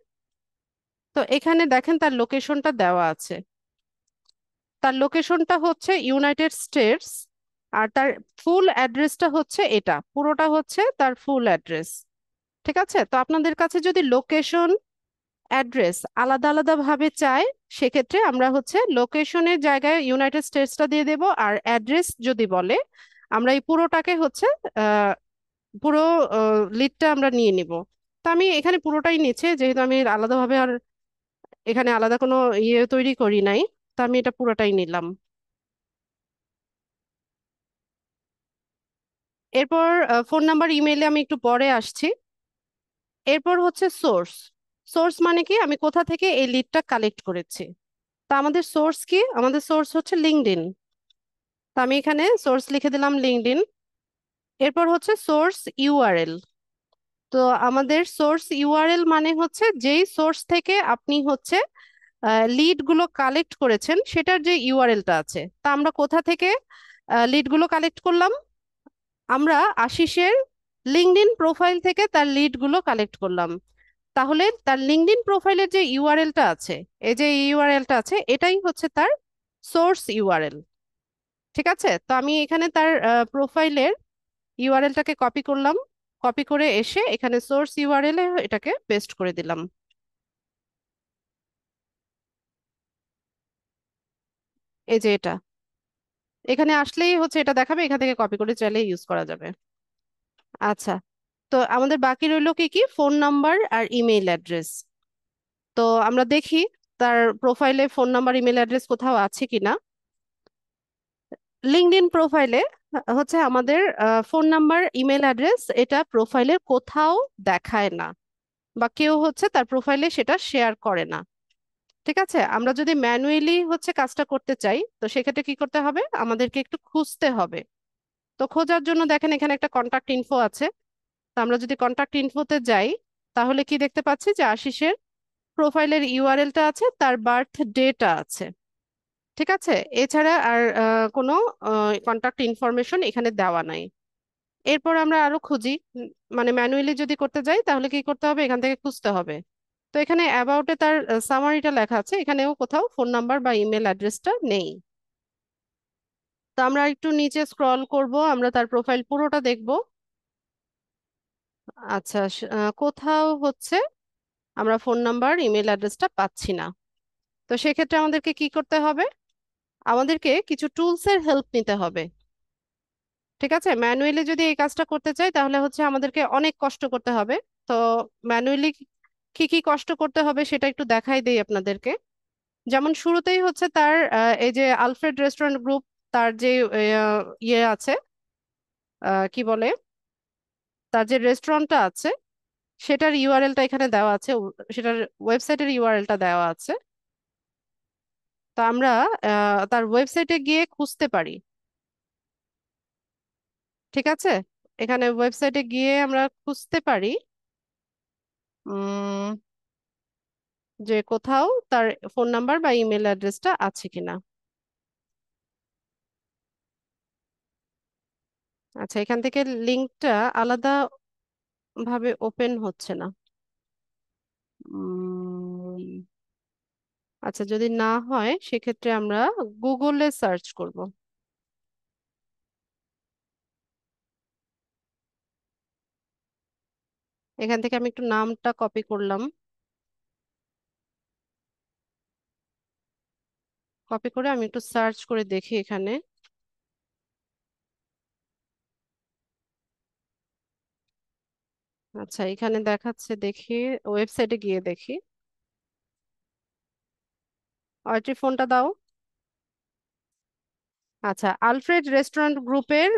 তো এখানে দেখেন তার লোকেশনটা দেওয়া আছে। তার লোকেশনটা হচ্ছে ইউনাইটেড স্টেটস, আর তার ফুল অ্যাড্রেসটা হচ্ছে এটা, পুরোটা হচ্ছে তার ফুল অ্যাড্রেস। ঠিক আছে, তো আপনাদের কাছে যদি লোকেশন অ্যাড্রেস আলাদা আলাদা ভাবে চায়, সেক্ষেত্রে আমরা হচ্ছে লোকেশনের জায়গায় ইউনাইটেড স্টেটসটা দিয়ে দেব, আর অ্যাড্রেস যদি বলে আমরা এই পুরোটাকে হচ্ছে আহ, পুরো লিডটা আমরা নিয়ে নিব। তো আমি এখানে পুরোটাই নিচ্ছে, যেহেতু আমি আলাদাভাবে আর এখানে আলাদা কোনো ইয়ে তৈরি করি নাই। তো আমি এটা পুরোটাই নিলাম। এরপর ফোন নাম্বার ইমেইলে আমি একটু পরে আসছি। এরপর হচ্ছে সোর্স। সোর্স মানে কি, আমি কোথা থেকে এই লিডটা কালেক্ট করেছি। তা আমাদের সোর্স কি, আমাদের সোর্স হচ্ছে লিঙ্কডইন। তো আমি এখানে সোর্স লিখে দিলাম লিঙ্কডইন। এরপর হচ্ছে সোর্স ইউআরএল। তো আমাদের সোর্স ইউআরএল মানে হচ্ছে যেই সোর্স থেকে আপনি হচ্ছে লিড গুলো কালেক্ট করেছেন সেটার যে ইউআরএলটা আছে। তা আমরা কোথা থেকে লিড গুলো কালেক্ট করলাম, আমরা আশিসের লিঙ্কডইন প্রোফাইল থেকে তার লিড গুলো কালেক্ট করলাম। তাহলে তার লিঙ্কডইন প্রোফাইলের যে ইউআরএলটা আছে, এই যে ইউআরএলটা আছে, এটাই হচ্ছে তার সোর্স ইউআরএল। ঠিক আছে, তো আমি এখানে তার প্রোফাইলের ইউআরএলটাকে কপি করলাম। কপি করে এসে এখানে সোর্স ইউআরএল এ এটাকে পেস্ট করে দিলাম। এই যে এটা এখানে আসলেই হচ্ছে এটা দেখাবে, এখান থেকে কপি করে চাইলে ইউজ করা যাবে। আচ্ছা, তো আমাদের বাকি রইলো কি কি, ফোন নাম্বার আর ইমেইল অ্যাড্রেস। তো আমরা দেখি তার প্রোফাইলে ফোন নাম্বার ইমেল অ্যাড্রেস কোথাও আছে কিনা। লিঙ্কডইন প্রোফাইলে হচ্ছে আমাদের ফোন নাম্বার ইমেল অ্যাড্রেস এটা প্রোফাইলের কোথাও দেখায় না, বা কেউ হচ্ছে তার প্রোফাইলে সেটা শেয়ার করে না। ঠিক আছে, আমরা যদি ম্যানুয়ালি হচ্ছে কাজটা করতে চাই, তো সেক্ষেত্রে কি করতে হবে, আমাদেরকে একটু খুঁজতে হবে। তো খোঁজার জন্য দেখেন এখানে একটা কন্টাক্ট ইনফো আছে। তো আমরা যদি কন্টাক্ট ইনফোতে যাই, তাহলে কি দেখতে পাচ্ছি যে আশিসের প্রোফাইলের ইউআরএলটা আছে, তার বার্থ ডেটা আছে। ঠিক আছে, এছাড়া আর কোনো কন্টাক্ট ইনফরমেশন এখানে দেওয়া নাই। এরপর আমরা আরো খুঁজি, মানে ম্যানুয়ালি যদি করতে যাই তাহলে কি করতে হবে, এখান থেকে খুঁজতে হবে। তো এখানে অ্যাবাউটে তার সামারিটা লেখা আছে, এখানেও কোথাও ফোন নাম্বার বা ইমেল অ্যাড্রেসটা নেই। তো আমরা একটু নিচে স্ক্রল করব, আমরা তার প্রোফাইল পুরোটা দেখব। আচ্ছা, কোথাও হচ্ছে আমরা ফোন নাম্বার ইমেল অ্যাড্রেসটা পাচ্ছি না। তো সেক্ষেত্রে আমাদেরকে কি করতে হবে? আমাদেরকে কিছু টুলসের হেল্প নিতে হবে। ঠিক আছে, ম্যানুয়ালি যদি এই কাজটা করতে চাই তাহলে হচ্ছে আমাদেরকে অনেক কষ্ট করতে হবে। তো ম্যানুয়ালি কি কি কষ্ট করতে হবে সেটা একটু দেখাই দেই আপনাদেরকে। যেমন শুরুতেই হচ্ছে তার এই যে আলফ্রেড রেস্টুরেন্ট গ্রুপ, তার যে ইয়ে আছে, কি বলে, তার যে রেস্টুরেন্টটা আছে সেটার ইউআরএলটা এখানে দেওয়া আছে, সেটার ওয়েবসাইটের ইউআরএলটা দেওয়া আছে। তো আমরা তার ওয়েবসাইটে গিয়ে খুঁজতে পারি। ঠিক আছে, এখানে ওয়েবসাইটে গিয়ে আমরা খুঁজতে পারি উম, যে কোথাও তার ফোন নাম্বার বা ইমেল অ্যাড্রেসটা আছে কিনা। আচ্ছা, এখান থেকে লিঙ্কটা আলাদা ভাবে ওপেন হচ্ছে না। উম, আচ্ছা, যদি না হয় সেক্ষেত্রে আমরা গুগলে সার্চ করব। এখান থেকে আমি একটু নামটা কপি করলাম। কপি করে আমি একটু সার্চ করে দেখি এখানে। আচ্ছা, এখানে দেখাচ্ছে, দেখি ওয়েবসাইটে গিয়ে দেখি। অয়ত্রী ফোনটা দাও। আচ্ছা, আলফ্রেড রেস্টুরেন্ট গ্রুপের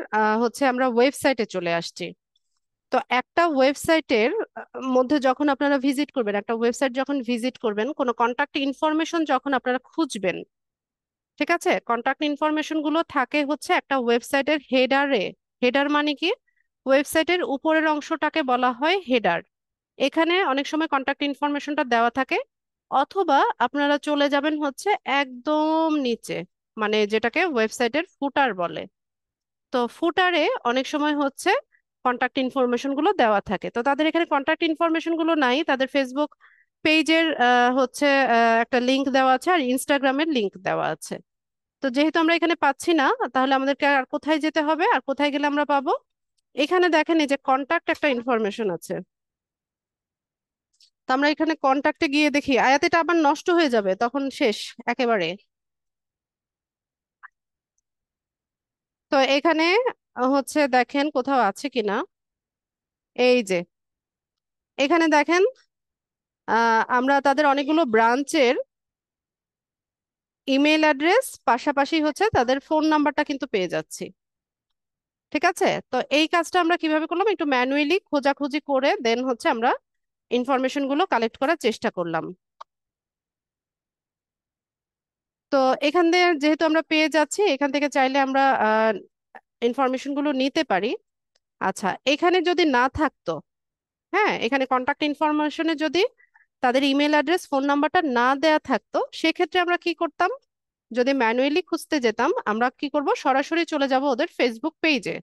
হচ্ছে আমরা ওয়েবসাইটে চলে আসছি। তো একটা ওয়েবসাইটের মধ্যে যখন আপনারা ভিজিট করবেন, একটা ওয়েবসাইট যখন ভিজিট করবেন, কোনো কন্টাক্ট ইনফরমেশন যখন আপনারা খুঁজবেন, ঠিক আছে, কন্টাক্ট ইনফরমেশন গুলো থাকে হচ্ছে একটা ওয়েবসাইটের হেডারে। হেডার মানে কি? ওয়েবসাইটের উপরের অংশটাকে বলা হয় হেডার। এখানে অনেক সময় কন্টাক্ট ইনফরমেশনটা দেওয়া থাকে। অথবা আপনারা চলে যাবেন হচ্ছে একদম নিচে, মানে যেটাকে ওয়েবসাইটের ফুটার বলে। তো ফুটারে অনেক সময় হচ্ছে কন্টাক্ট ইনফরমেশন গুলো দেওয়া থাকে। তো তাদের এখানে কন্টাক্ট ইনফরমেশন গুলো নাই, তাদের ফেসবুক পেজের হচ্ছে একটা লিংক দেওয়া আছে আর ইনস্টাগ্রামের লিংক দেওয়া আছে। তো যেহেতু আমরা এখানে পাচ্ছি না, তাহলে আমাদেরকে আর কোথায় যেতে হবে, আর কোথায় গেলে আমরা পাবো? এখানে দেখেন এই যে কন্টাক্ট একটা ইনফরমেশন আছে। তো আমরা এখানে কন্টাক্টে গিয়ে দেখি, আয়াত এটা আবার নষ্ট হয়ে যাবে তখন, শেষ একেবারে। তো এখানে হচ্ছে দেখেন কোথাও আছে কিনা। এই যে এখানে দেখেন, আমরা তাদের অনেকগুলো ব্রাঞ্চের ইমেল অ্যাড্রেস পাশাপাশি হচ্ছে তাদের ফোন নাম্বারটা কিন্তু পেয়ে যাচ্ছি। ঠিক আছে, তো এই কাজটা আমরা কিভাবে করলাম, একটু ম্যানুয়ালি খোঁজাখুঁজি করে দেন হচ্ছে আমরা ইনফরমেশন গুলো কালেক্ট করার চেষ্টা করলাম। তো এখান থেকে যেহেতু আমরা পেয়ে যাচ্ছি, এখান থেকে চাইলে আমরা ইনফরমেশন গুলো নিতে পারি। আচ্ছা, এখানে যদি না থাকতো, হ্যাঁ, এখানে কন্টাক্ট ইনফরমেশনে যদি তাদের ইমেল অ্যাড্রেস ফোন নাম্বারটা না দেয়া থাকতো, সেক্ষেত্রে আমরা কি করতাম? যদি ম্যানুয়ালি খুঁজতে যেতাম, আমরা কি করব, সরাসরি চলে যাব ওদের ফেসবুক পেজে।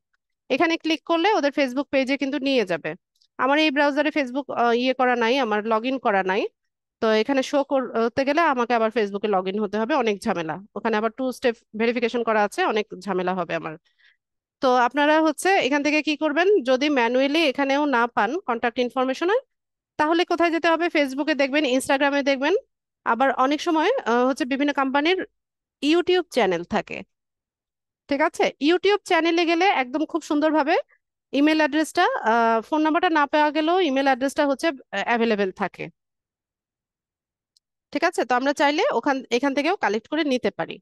এখানে ক্লিক করলে ওদের ফেসবুক পেজে কিন্তু নিয়ে যাবে। আমার এই ব্রাউজারে ফেসবুক ইয়ে করা নাই, আমার লগ ইন করা নাই। তো এখানে শো করতে গেলে আমাকে আবার ফেসবুকে লগ ইন হতে হবে, অনেক ঝামেলা। ওখানে আবার টু স্টেপ ভেরিফিকেশন করা আছে, অনেক ঝামেলা হবে আমার। তো আপনারা হচ্ছে এখান থেকে কি করবেন, যদি ম্যানুয়ালি এখানেও না পান কন্টাক্ট ইনফরমেশনে, তাহলে কোথায় যেতে হবে? ফেসবুকে দেখবেন, ইনস্টাগ্রামে দেখবেন। আবার অনেক সময় হচ্ছে বিভিন্ন কোম্পানির ইউটিউব চ্যানেল থাকে। ঠিক আছে, ইউটিউব চ্যানেলে গেলে একদম খুব সুন্দরভাবে ইমেল অ্যাড্রেসটা, ফোন নাম্বারটা না পাওয়া গেলেও ইমেল অ্যাড্রেসটা হচ্ছে অ্যাভেলেবেল থাকে। ঠিক আছে, তো আমরা চাইলে এখান থেকেও কালেক্ট করে নিতে পারি।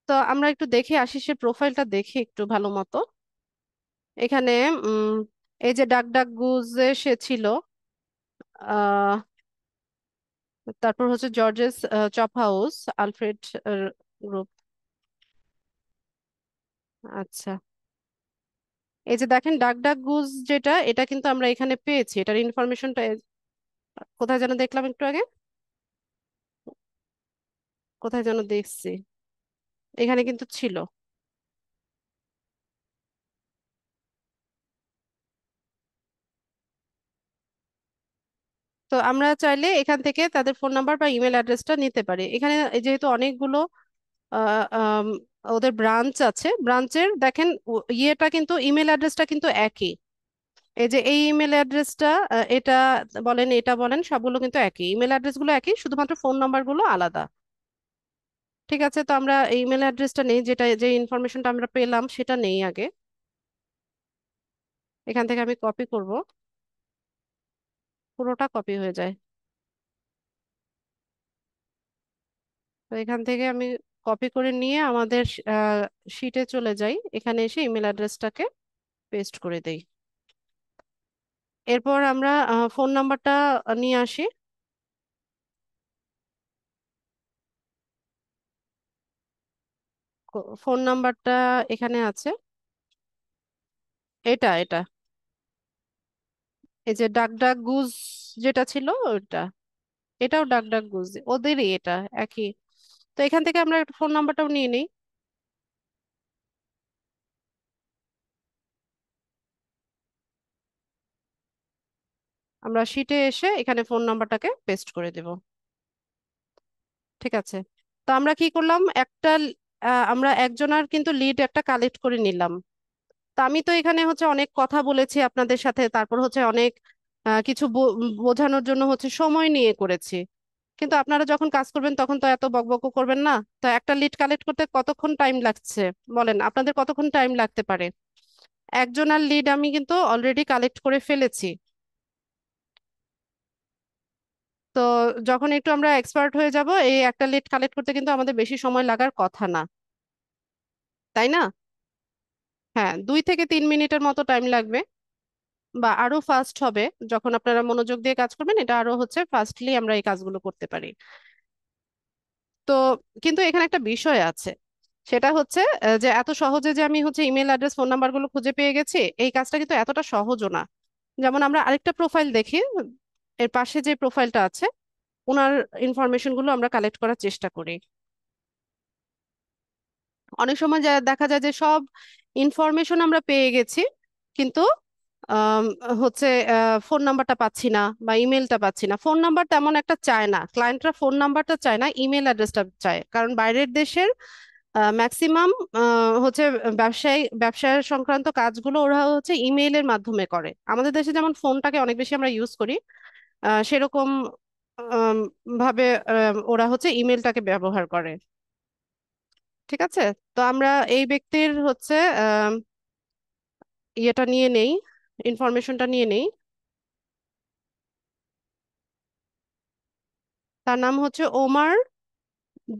তো আমরা একটু দেখি আশিসের প্রোফাইলটা দেখি একটু ভালো মতো। এখানে উম এই যে ডাক ডাক গুজে সে ছিল, আহ তারপর হচ্ছে Georges chop house, Alfred group. আচ্ছা, এই যে দেখেন ডাক ডাক গুজ, যেটা এটা কিন্তু আমরা এখানে পেয়েছি, এটার ইনফরমেশনটা কোথায় যেন দেখলাম একটু আগে, কোথায় যেন দেখছি, এখানে কিন্তু ছিল। তো আমরা চাইলে এখান থেকে তাদের ফোন নাম্বার বা ইমেল অ্যাড্রেসটা নিতে পারি। এখানে যেহেতু অনেকগুলো আহ, আম, ওদের ব্রাঞ্চ আছে, ব্রাঞ্চের দেখেন ইয়েটা কিন্তু, ইমেল অ্যাড্রেসটা কিন্তু একই। এই যে এই ইমেল অ্যাড্রেসটা, এটা বলেন এটা বলেন, সবগুলো কিন্তু একই, ইমেল অ্যাড্রেসগুলো একই, শুধুমাত্র ফোন নাম্বারগুলো আলাদা। ঠিক আছে, তো আমরা এই ইমেল অ্যাড্রেসটা নেই, যেটা যে ইনফরমেশনটা আমরা পেলাম সেটা নেই আগে। এখান থেকে আমি কপি করব, পুরোটা কপি হয়ে যায়। তো এখান থেকে আমি কপি করে নিয়ে আমাদের শিটে চলে যাই, এখানে এসে ইমেল অ্যাড্রেসটাকে পেস্ট করে দেই। এরপর আমরা ফোন নাম্বারটা নিয়ে আসি। ফোন নাম্বারটা এখানে আছে, এটা এই যে ডাক ডাক গুজ যেটা ছিল ওটা, এটাও ডাক ডাক গুজ, ওদেরই এটা একই। তো এখান থেকে আমরা একটা ফোন নাম্বারটাও নিয়ে নিই। আমরা শিটে এসে এখানে ফোন নাম্বারটাকে পেস্ট করে দেব। ঠিক আছে, তো আমরা কি করলাম, আমরা একজনের কিন্তু লিড একটা কালেক্ট করে নিলাম। তা আমি তো এখানে হচ্ছে অনেক কথা বলেছি আপনাদের সাথে, তারপর হচ্ছে অনেক কিছু বোঝানোর জন্য হচ্ছে সময় নিয়ে করেছি। কিন্তু আপনারা যখন কাজ করবেন তখন তো এত বকবক করবেন না। তো একটা লিড কালেক্ট করতে কতক্ষণ টাইম লাগছে বলেন, আপনাদের কতক্ষণ টাইম লাগতে পারে? একজনের লিড আমি কিন্তু অলরেডি কালেক্ট করে ফেলেছি। তো যখন একটু আমরা এক্সপার্ট হয়ে যাব, এই একটা লিড কালেক্ট করতে কিন্তু আমাদের বেশি সময় লাগার কথা না, তাই না? হ্যাঁ, 2 থেকে 3 মিনিটের মতো টাইম লাগবে, বা আরো ফাস্ট হবে। যখন আপনারা মনোযোগ দিয়ে কাজ করবেন, এটা আরো হচ্ছে ফাস্টলি আমরা এই কাজগুলো করতে পারি। তো কিন্তু এখানে একটা বিষয় আছে, সেটা হচ্ছে যে এত সহজে যে আমি হচ্ছে ইমেল অ্যাড্রেস ফোন নাম্বারগুলো খুঁজে পেয়ে গেছি, এই কাজটা কিন্তু এতটা সহজও না। যেমন আমরা আরেকটা প্রোফাইল দেখি, এর পাশে যে প্রোফাইলটা আছে, ওনার ইনফরমেশন গুলো আমরা কালেক্ট করার চেষ্টা করি। অনেক সময় দেখা যায় যে সব ইনফরমেশন আমরা পেয়ে গেছি, কিন্তু আম, হচ্ছে ফোন নাম্বারটা পাচ্ছি না বা ইমেলটা পাচ্ছি না। ফোন নাম্বার তেমন একটা চায় না, ক্লায়েন্টরা ফোন নাম্বারটা চায় না, ইমেল অ্যাড্রেসটা চায়, কারণ বাইরের দেশের ম্যাক্সিমাম হচ্ছে ব্যবসায় সংক্রান্ত কাজগুলো ওরা হচ্ছে ইমেইলের মাধ্যমে করে। আমাদের দেশে যেমন ফোনটাকে অনেক বেশি আমরা ইউজ করি, সেরকম আম, ভাবে ওরা হচ্ছে ইমেলটাকে ব্যবহার করে। ঠিক আছে, তো আমরা এই ব্যক্তির হচ্ছে ইয়েটা নিয়ে নেই, ইনফরমেশনটা নিয়ে নেই। তার নাম হচ্ছে ওমার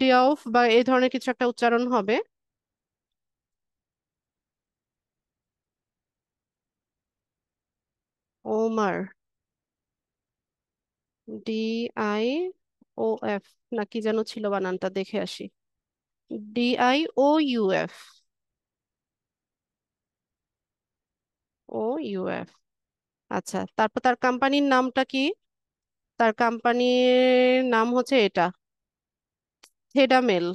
ডিয়াউফ বা এই ধরনের কিছু একটা উচ্চারণ হবে। ওমার, DIOF, না কি যেন ছিল, বানানটা দেখে আসি। DIOUF, OUF। আচ্ছা, তারপর তার কোম্পানির নামটা কি? তার কোম্পানির নাম হচ্ছে এটা, থেডামেল।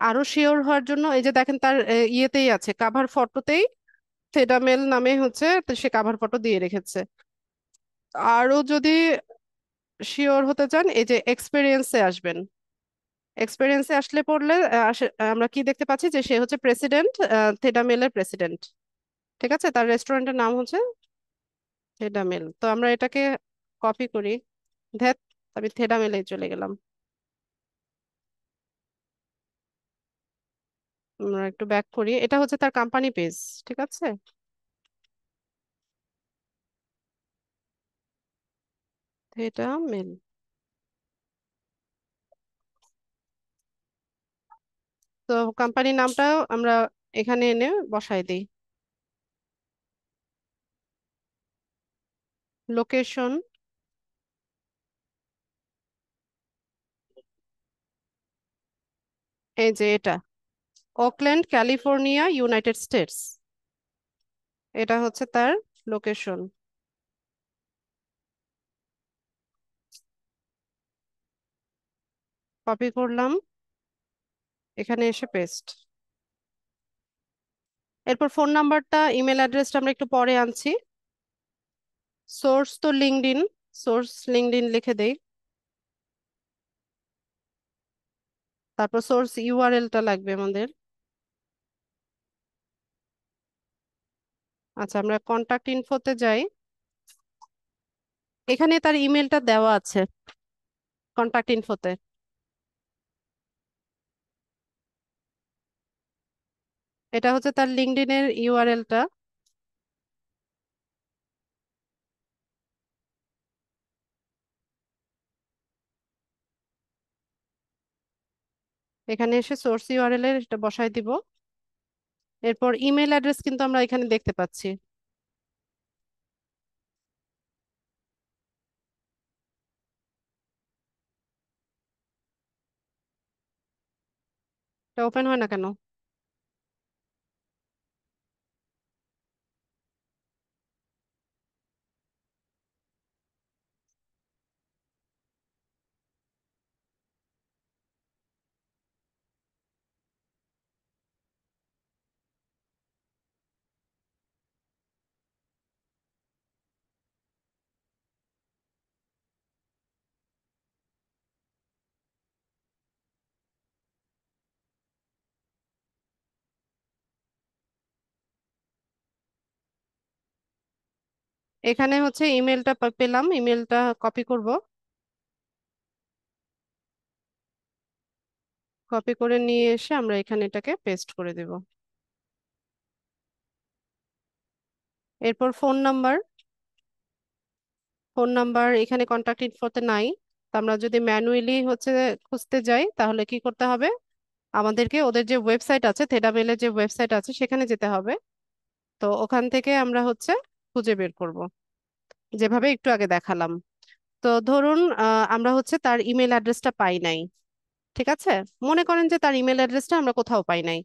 আরো শিওর হওয়ার জন্য এই যে দেখেন তার ইয়েতেই আছে, কাভার ফটোতেই থেডামেল নামে হচ্ছে তো সে কাভার ফটো দিয়ে রেখেছে। আরো যদি শিওর হতে চান, এই যে এক্সপেরিয়েন্সে আসবেন। এক্সপেরিয়েন্সে আসলে পড়লে আমরা কি দেখতে পাচ্ছি যে সে হচ্ছে প্রেসিডেন্ট, থেডামেলের প্রেসিডেন্ট। ঠিক আছে, তার রেস্টুরেন্টের নাম হচ্ছে থেডামেল। তো আমরা এটাকে কপি করি। ধ্যাত, আমি থেডামেলে চলে গেলাম। আমরা একটু ব্যাক করি, এটা হচ্ছে তার কোম্পানি পেজ। ঠিক আছে, থেডামেল। তো কোম্পানির নামটাও আমরা এখানে এনে বসাই দিই। লোকেশন, এই যে এটা, ওকল্যান্ড ক্যালিফোর্নিয়া, ইউনাইটেড স্টেটস। এটা হচ্ছে তার লোকেশন। কপি করলাম, এখানে এসে পেস্ট। এরপর ফোন নাম্বারটা, ইমেল অ্যাড্রেসটা আমরা একটু পরে আনছি। সোর্স তো লিঙ্কডইন, সোর্স লিঙ্কডইন লিখে দেই। তারপর সোর্স ইউআরএলটা লাগবে আমাদের। আচ্ছা, আমরা কন্টাক্ট ইনফোতে যাই। এখানে তার ইমেলটা দেওয়া আছে কন্টাক্ট ইনফোতে। এটা হচ্ছে তার লিঙ্কডইনের ইউআরএলটা। এখানে এসে সোর্স ইউআরএল এর এটা বসাই দিব। এরপর ইমেল অ্যাড্রেস কিন্তু আমরা এখানে দেখতে পাচ্ছি। এটা ওপেন হয় না কেন? এখানে হচ্ছে ইমেলটা পেলাম, ইমেলটা কপি করব। কপি করে নিয়ে এসে আমরা এখানে এটাকে পেস্ট করে দেব। এরপর ফোন নাম্বার। ফোন নাম্বার এখানে কন্টাক্ট ইনফোতে নাই। তো আমরা যদি ম্যানুয়ালি হচ্ছে খুঁজতে যাই তাহলে কি করতে হবে? আমাদেরকে ওদের যে ওয়েবসাইট আছে, থেডামেলের যে ওয়েবসাইট আছে সেখানে যেতে হবে। তো ওখান থেকে আমরা হচ্ছে খুঁজে বের করব, যেভাবে একটু আগে দেখালাম। তো ধরুন আমরা হচ্ছে তার ইমেল অ্যাড্রেসটা পাই নাই। ঠিক আছে, মনে করেন যে তার ইমেল অ্যাড্রেসটা আমরা কোথাও পাই নাই।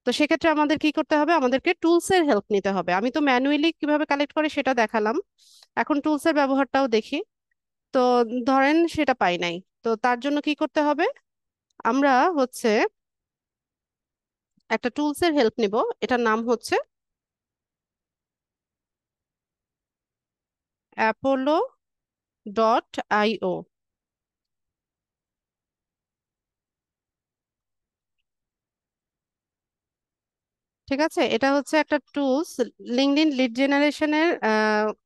তো সেক্ষেত্রে আমাদের কি করতে হবে? আমাদেরকে টুলসের হেল্প নিতে হবে। আমি তো ম্যানুয়ালি কিভাবে কালেক্ট করে সেটা দেখালাম, এখন টুলসের ব্যবহারটাও দেখি। তো ধরেন সেটা পাই নাই। তো তার জন্য কি করতে হবে? আমরা হচ্ছে একটা টুলসের হেল্প নিব। এটার নাম হচ্ছে apollo.io। ঠিক আছে, এটা হচ্ছে একটা টুলস। লিঙ্কডইন লিড জেনারেশনের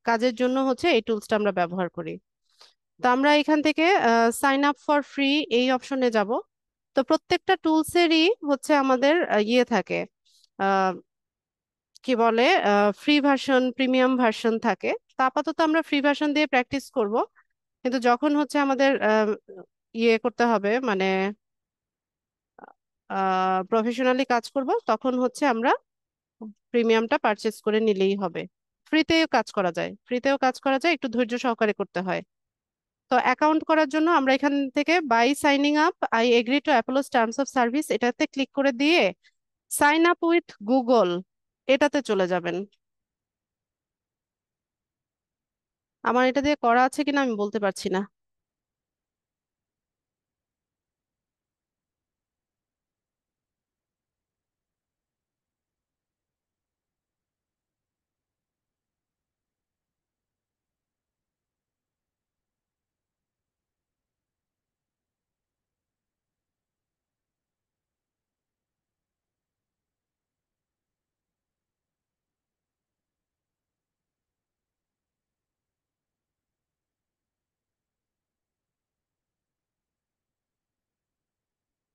কাজের জন্য হচ্ছে এই টুলসটা আমরা ব্যবহার করি। তো আমরা এখান থেকে সাইন আপ ফর ফ্রি এই অপশনে যাব। তো প্রত্যেকটা টুলসেরই হচ্ছে আমাদের ইয়ে থাকে, আহ, কি বলে, ফ্রি ভার্সন, প্রিমিয়াম ভার্সন থাকে। তো আপাতত আমরা ফ্রি ভার্সন দিয়ে প্র্যাকটিস করব। কিন্তু যখন হচ্ছে আমাদের ইয়ে করতে হবে, মানে প্রফেশনালি কাজ করব, তখন হচ্ছে আমরা প্রিমিয়ামটা পারচেস করে নিলেই হবে। ফ্রিতেও কাজ করা যায়, ফ্রিতেও কাজ করা যায়, একটু ধৈর্য সহকারে করতে হয়। তো অ্যাকাউন্ট করার জন্য আমরা এখান থেকে by signing up I agree to Apollo's terms of service এটাতে ক্লিক করে দিয়ে সাইন আপ উইথ গুগল এটাতে চলে যাবেন। আমার এটা দিয়ে করা আছে কিনা আমি বলতে পারছি না।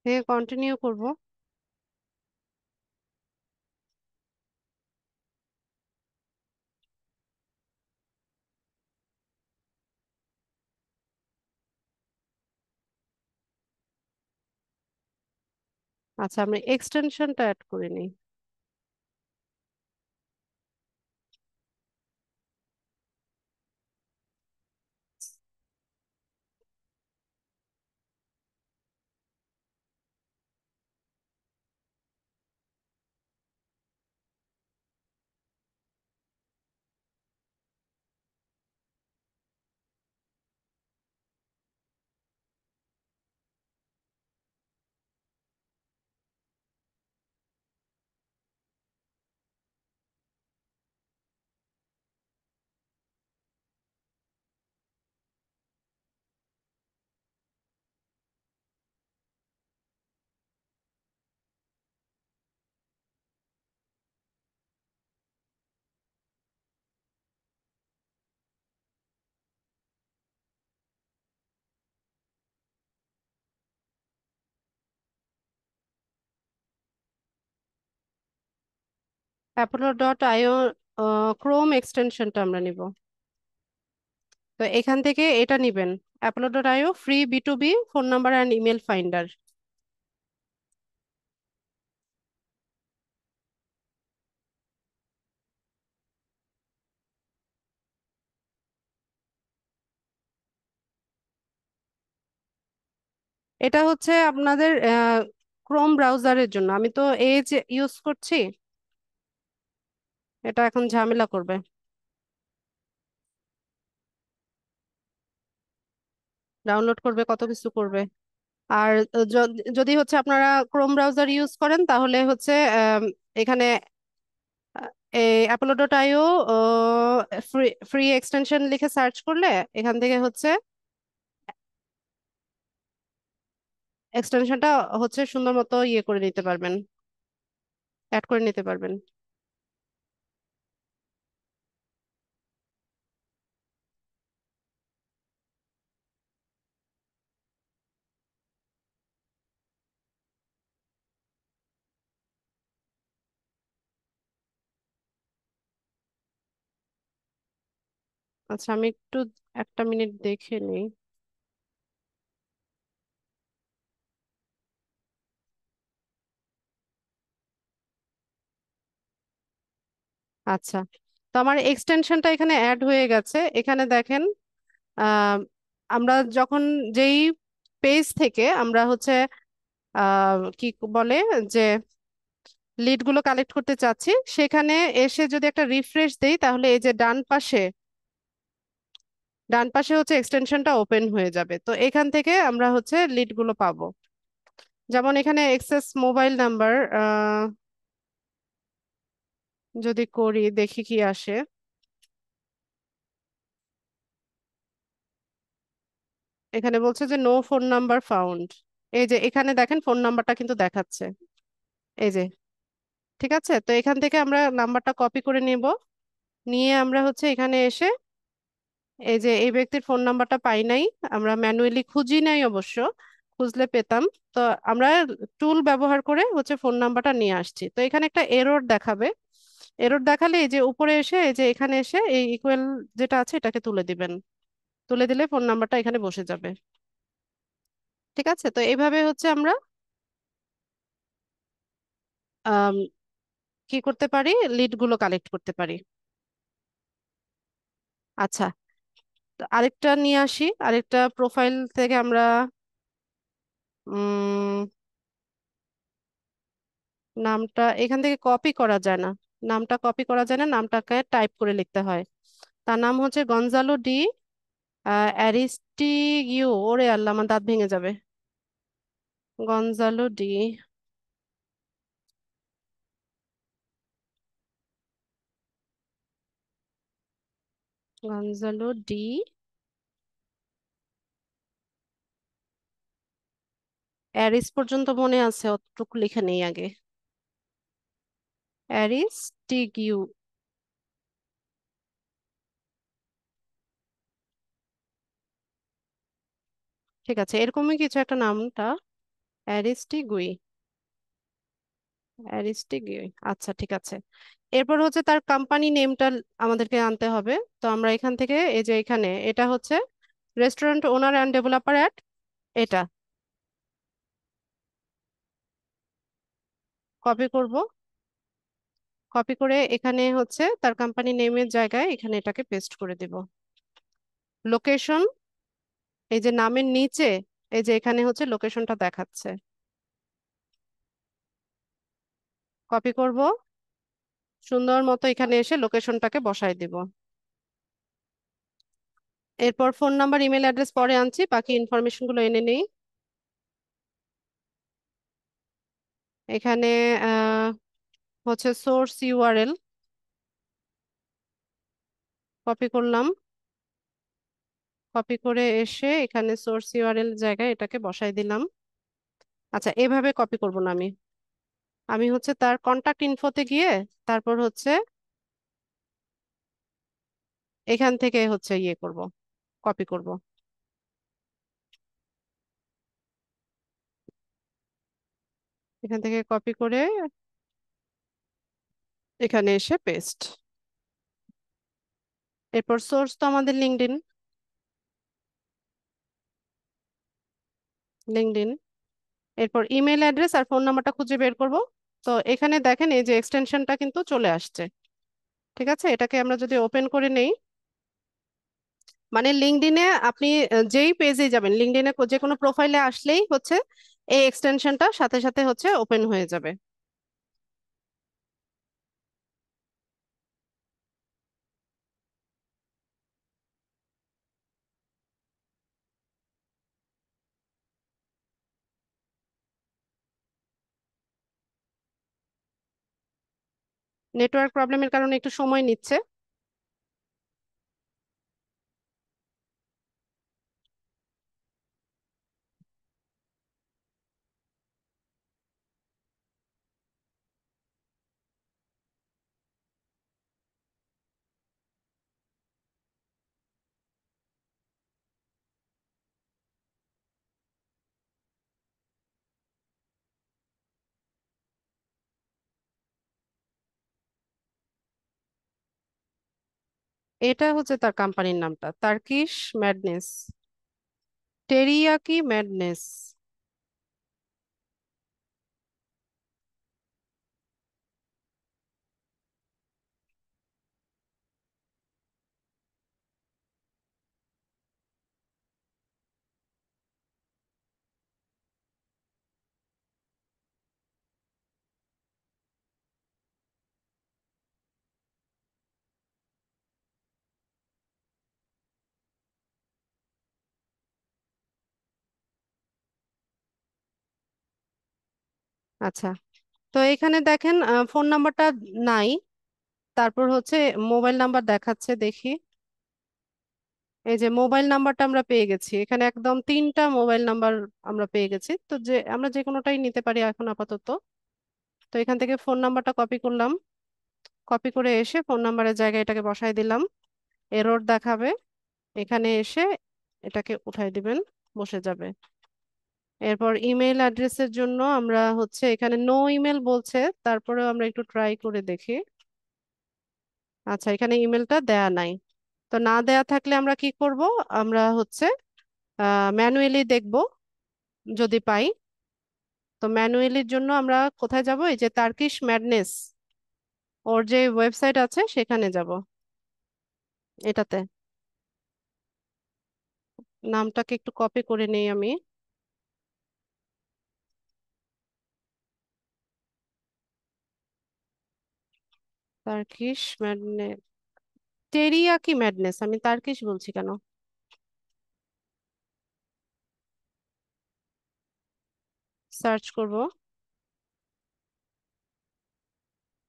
হ্যাঁ, কন্টিনিউ করব। আচ্ছা, আমরা এক্সটেনশনটা অ্যাড করে নিই। apollo.io ক্রোম এক্সটেনশনটা আমরা নিব। তো এখান থেকে এটা নিবেন, apollo.io free B2B phone number and email finder. এটা হচ্ছে আপনাদের ক্রোম ব্রাউজারের জন্য, আমি তো এজ ইউজ করছি, এটা এখন ঝামেলা করবে, ডাউনলোড করবে, কত কিছু করবে। আর যদি হচ্ছে আপনারা ক্রোম ব্রাউজার ইউজ করেন তাহলে হচ্ছে এখানে এই অ্যাপোলো.io ফ্রি ফ্রি এক্সটেনশন লিখে সার্চ করলে এখান থেকে হচ্ছে এক্সটেনশনটা হচ্ছে সুন্দর মতো ইয়ে করে নিতে পারবেন, অ্যাড করে নিতে পারবেন। আচ্ছা, আমি একটু একটা মিনিট দেখে নিই। আচ্ছা, তো আমার এক্সটেনশনটা এখানে অ্যাড হয়ে গেছে, এখানে দেখেন আহ, আমরা যখন যেই পেজ থেকে আমরা হচ্ছে কি বলে যে লিড গুলো কালেক্ট করতে চাচ্ছি, সেখানে এসে যদি একটা রিফ্রেশ দেই তাহলে এই যে ডান পাশে হচ্ছে এক্সটেনশনটা ওপেন হয়ে যাবে। তো এখান থেকে আমরা হচ্ছে লিড গুলো পাবো। যেমন এখানে এক্সেস মোবাইল নাম্বার যদি করি দেখি কি আসে। এখানে বলছে যে নো ফোন নাম্বার ফাউন্ড। এই যে এখানে দেখেন ফোন নাম্বারটা কিন্তু দেখাচ্ছে, এই যে। ঠিক আছে, তো এখান থেকে আমরা নাম্বারটা কপি করে নেব, নিয়ে আমরা হচ্ছে এখানে এসে এই যে এই ব্যক্তির ফোন নাম্বারটা পাই নাই, আমরা ম্যানুয়ালি খুঁজি নাই অবশ্য, খুঁজলে পেতাম। তো আমরা টুল ব্যবহার করে হচ্ছে ফোন নাম্বারটা নিয়ে আসছি। তো এখানে একটা এরর দেখাবে, এরর দেখালে এই যে উপরে এসে এই যে এখানে এসে এই ইকুয়াল যেটা আছে এটাকে তুলে দিবেন, তুলে দিলে ফোন নাম্বারটা এখানে বসে যাবে। ঠিক আছে, তো এইভাবে হচ্ছে আমরা আম, কি করতে পারি, লিড গুলো কালেক্ট করতে পারি। আচ্ছা, তো আরেকটা নিয়ে আসি, আরেকটা প্রোফাইল থেকে আমরা উম নামটা এখান থেকে কপি করা যায় না, নামটা কপি করা যায় না, নামটাকে টাইপ করে লিখতে হয়। তার নাম হচ্ছে গনজালো ডি অ্যারিস্টিগিও। ওরে আল্লাহ, আমার দাঁত ভেঙে যাবে। গনজালো ডি, গনজালো ডি অ্যারিস পর্যন্ত মনে আছে, অতটুকু লিখে নেই আগে। অ্যারিস্টিগিও, ঠিক আছে, এরকমই কিছু একটা নামটা, অ্যারিস্টিগুই, অ্যারিস্টিগিওই, আচ্ছা ঠিক আছে। এরপর হচ্ছে তার কোম্পানি নেমটা আমাদেরকে আনতে হবে। তো আমরা এখান থেকে এই যে এখানে এটা হচ্ছে restaurant owner and developer at, এটা কপি করব, কপি করে এখানে হচ্ছে তার কোম্পানি নেমের জায়গায় এখানে এটাকে পেস্ট করে দেব। লোকেশন, এই যে নামের নিচে এই যে এখানে হচ্ছে লোকেশনটা দেখাচ্ছে, কপি করব, সুন্দর মতো এখানে এসে লোকেশনটাকে বসায় দিব। এরপর ফোন নাম্বার ইমেল অ্যাড্রেস পরে আনছি, বাকি ইনফরমেশন গুলো এনে নেই। এখানে আহ হচ্ছে সোর্স ইউআরএল কপি করলাম, কপি করে এসে এখানে সোর্স ইউআরএল জায়গায় এটাকে বসাই দিলাম। আচ্ছা, এভাবে কপি করব না আমি, আমি হচ্ছে তার কন্টাক্ট ইনফোতে গিয়ে তারপর হচ্ছে এখান থেকে হচ্ছে ইয়ে করব, কপি করব। এখান থেকে কপি করে এখানে এসে পেস্ট। এরপর সোর্স তো আমাদের লিঙ্কডইন। লিঙ্কডইন। এরপর ইমেল অ্যাড্রেস আর ফোন নাম্বারটা খুঁজে বের করব। তো এখানে দেখেন এই যে এক্সটেনশনটা কিন্তু চলে আসছে। ঠিক আছে, এটাকে আমরা যদি ওপেন করে নেই, মানে লিঙ্কডইনে আপনি যেই পেজে যাবেন, লিঙ্কডইনে যে কোনো প্রোফাইলে আসলেই হচ্ছে এই এক্সটেনশনটা সাথে সাথে হচ্ছে ওপেন হয়ে যাবে। নেটওয়ার্ক প্রবলেমের কারণে একটু সময় নিচ্ছে। এটা হচ্ছে তার কোম্পানির নামটা, টার্কিশ ম্যাডনেস। Teriyaki madness. আচ্ছা, তো এখানে দেখেন ফোন নাম্বারটা নাই। তারপর হচ্ছে মোবাইল নাম্বার দেখাচ্ছে, দেখি। এই যে মোবাইল নাম্বারটা আমরা পেয়ে গেছি, এখানে একদম তিনটা মোবাইল নাম্বার আমরা পেয়ে গেছি। তো যে আমরা যে কোনোটাই নিতে পারি এখন আপাতত। তো এখান থেকে ফোন নাম্বারটা কপি করলাম। কপি করে এসে ফোন নাম্বারের জায়গায় এটাকে বসাই দিলাম। এরর দেখাবে, এখানে এসে এটাকে উঠাই দিবেন, বসে যাবে। এরপর ইমেল অ্যাড্রেসের জন্য আমরা হচ্ছে এখানে নো ইমেল বলছে, তারপরেও আমরা একটু ট্রাই করে দেখি। আচ্ছা, এখানে ইমেলটা দেয়া নাই। তো না দেয়া থাকলে আমরা কি করব, আমরা হচ্ছে ম্যানুয়ালি দেখব যদি পাই। তো ম্যানুয়ালির জন্য আমরা কোথায় যাব, এই যে টার্কিশ ম্যাডনেস, ওর যে ওয়েবসাইট আছে সেখানে যাব। এটাতে নামটাকে একটু কপি করে নেই আমি। টার্কিশ ম্যাডনেস, টেরিয়াকি ম্যাডনেস, আমি টার্কিশ বলছি কেন। সার্চ করব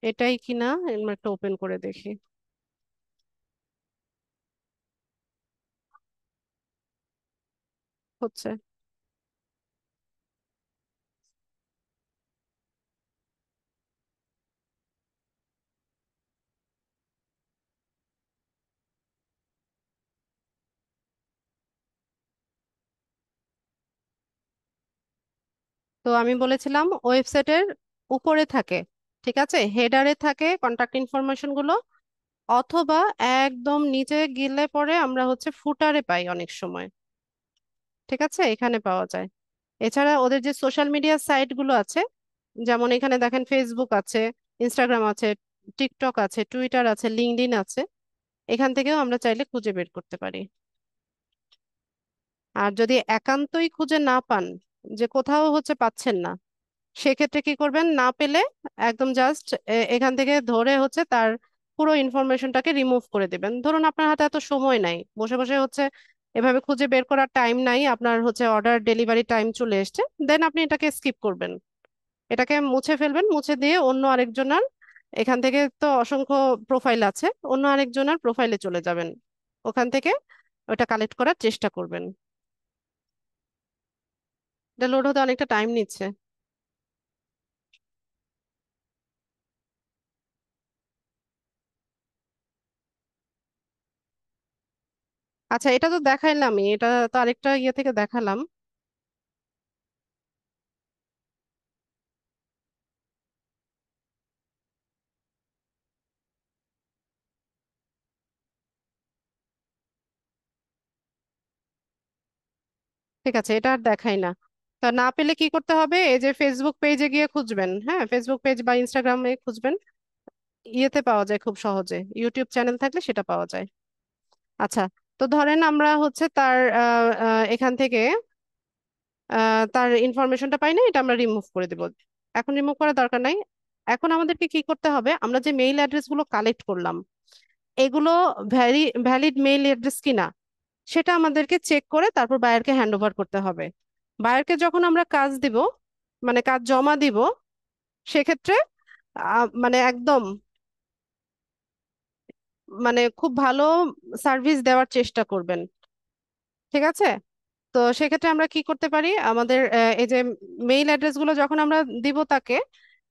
এটাই কিনা, আমরা একটা ওপেন করে দেখি। হচ্ছে। তো আমি বলেছিলাম ওয়েবসাইটের উপরে থাকে, ঠিক আছে, হেডারে থাকে কন্টাক্ট ইনফরমেশন গুলো, অথবা একদম নিচে গেলে পরে আমরা হচ্ছে ফুটারে পাই অনেক সময়। ঠিক আছে, এখানে পাওয়া যায়। এছাড়া ওদের যে সোশ্যাল মিডিয়া সাইট গুলো আছে, যেমন এখানে দেখেন ফেসবুক আছে, ইনস্টাগ্রাম আছে, টিকটক আছে, টুইটার আছে, লিঙ্কডইন আছে, এখান থেকেও আমরা চাইলে খুঁজে বের করতে পারি। আর যদি একান্তই খুঁজে না পান, যে কোথাও হচ্ছে পাচ্ছেন না, সেক্ষেত্রে কি করবেন, না পেলে একদম জাস্ট এখান থেকে ধরে হচ্ছে তার পুরো ইনফরমেশনটাকে রিমুভ করে দিবেন। ধরুন আপনার হাতে এত সময় নাই, বসে বসে হচ্ছে এভাবে খুঁজে বের করার টাইম নাই, আপনার হচ্ছে অর্ডার ডেলিভারি টাইম চলে এসেছে, দেন আপনি এটাকে স্কিপ করবেন। এটাকে মুছে ফেলবেন, মুছে দিয়ে অন্য আরেকজনের, এখান থেকে তো অসংখ্য প্রোফাইল আছে, অন্য আরেকজনের প্রোফাইলে চলে যাবেন, ওখান থেকে ওটা কালেক্ট করার চেষ্টা করবেন। এটা লোড হতে অনেকটা টাইম নিচ্ছে। আচ্ছা, এটা তো দেখাইলামই, এটা তো আরেকটা ইয়ে থেকে দেখালাম। ঠিক আছে, এটা আর দেখাই না। তা না পেলে কি করতে হবে, এই যে ফেসবুক পেজে গিয়ে খুঁজবেন, হ্যাঁ ফেসবুক পেজ বা ইনস্টাগ্রামে খুঁজবেন, ইয়েতে পাওয়া যায় খুব সহজে, ইউটিউব চ্যানেল থাকলে সেটা পাওয়া যায়। আচ্ছা, তো ধরেন আমরা হচ্ছে তার এখান থেকে তার ইনফরমেশনটা পাই না, এটা আমরা রিমুভ করে দেব। এখন রিমুভ করার দরকার নাই। এখন আমাদেরকে কি করতে হবে, আমরা যে মেইল অ্যাড্রেস গুলো কালেক্ট করলাম, এগুলো ভ্যালিড মেইল অ্যাড্রেস কিনা সেটা আমাদেরকে চেক করে তারপর বায়ারকে হ্যান্ড ওভার করতে হবে। বায়ারকে যখন আমরা কাজ দিব, মানে কাজ জমা দিব, সেক্ষেত্রে মানে একদম মানে খুব ভালো সার্ভিস দেওয়ার চেষ্টা করবেন। ঠিক আছে, তো সেক্ষেত্রে আমরা কি করতে পারি, আমাদের এই যে মেইল অ্যাড্রেস গুলো যখন আমরা দিব তাকে,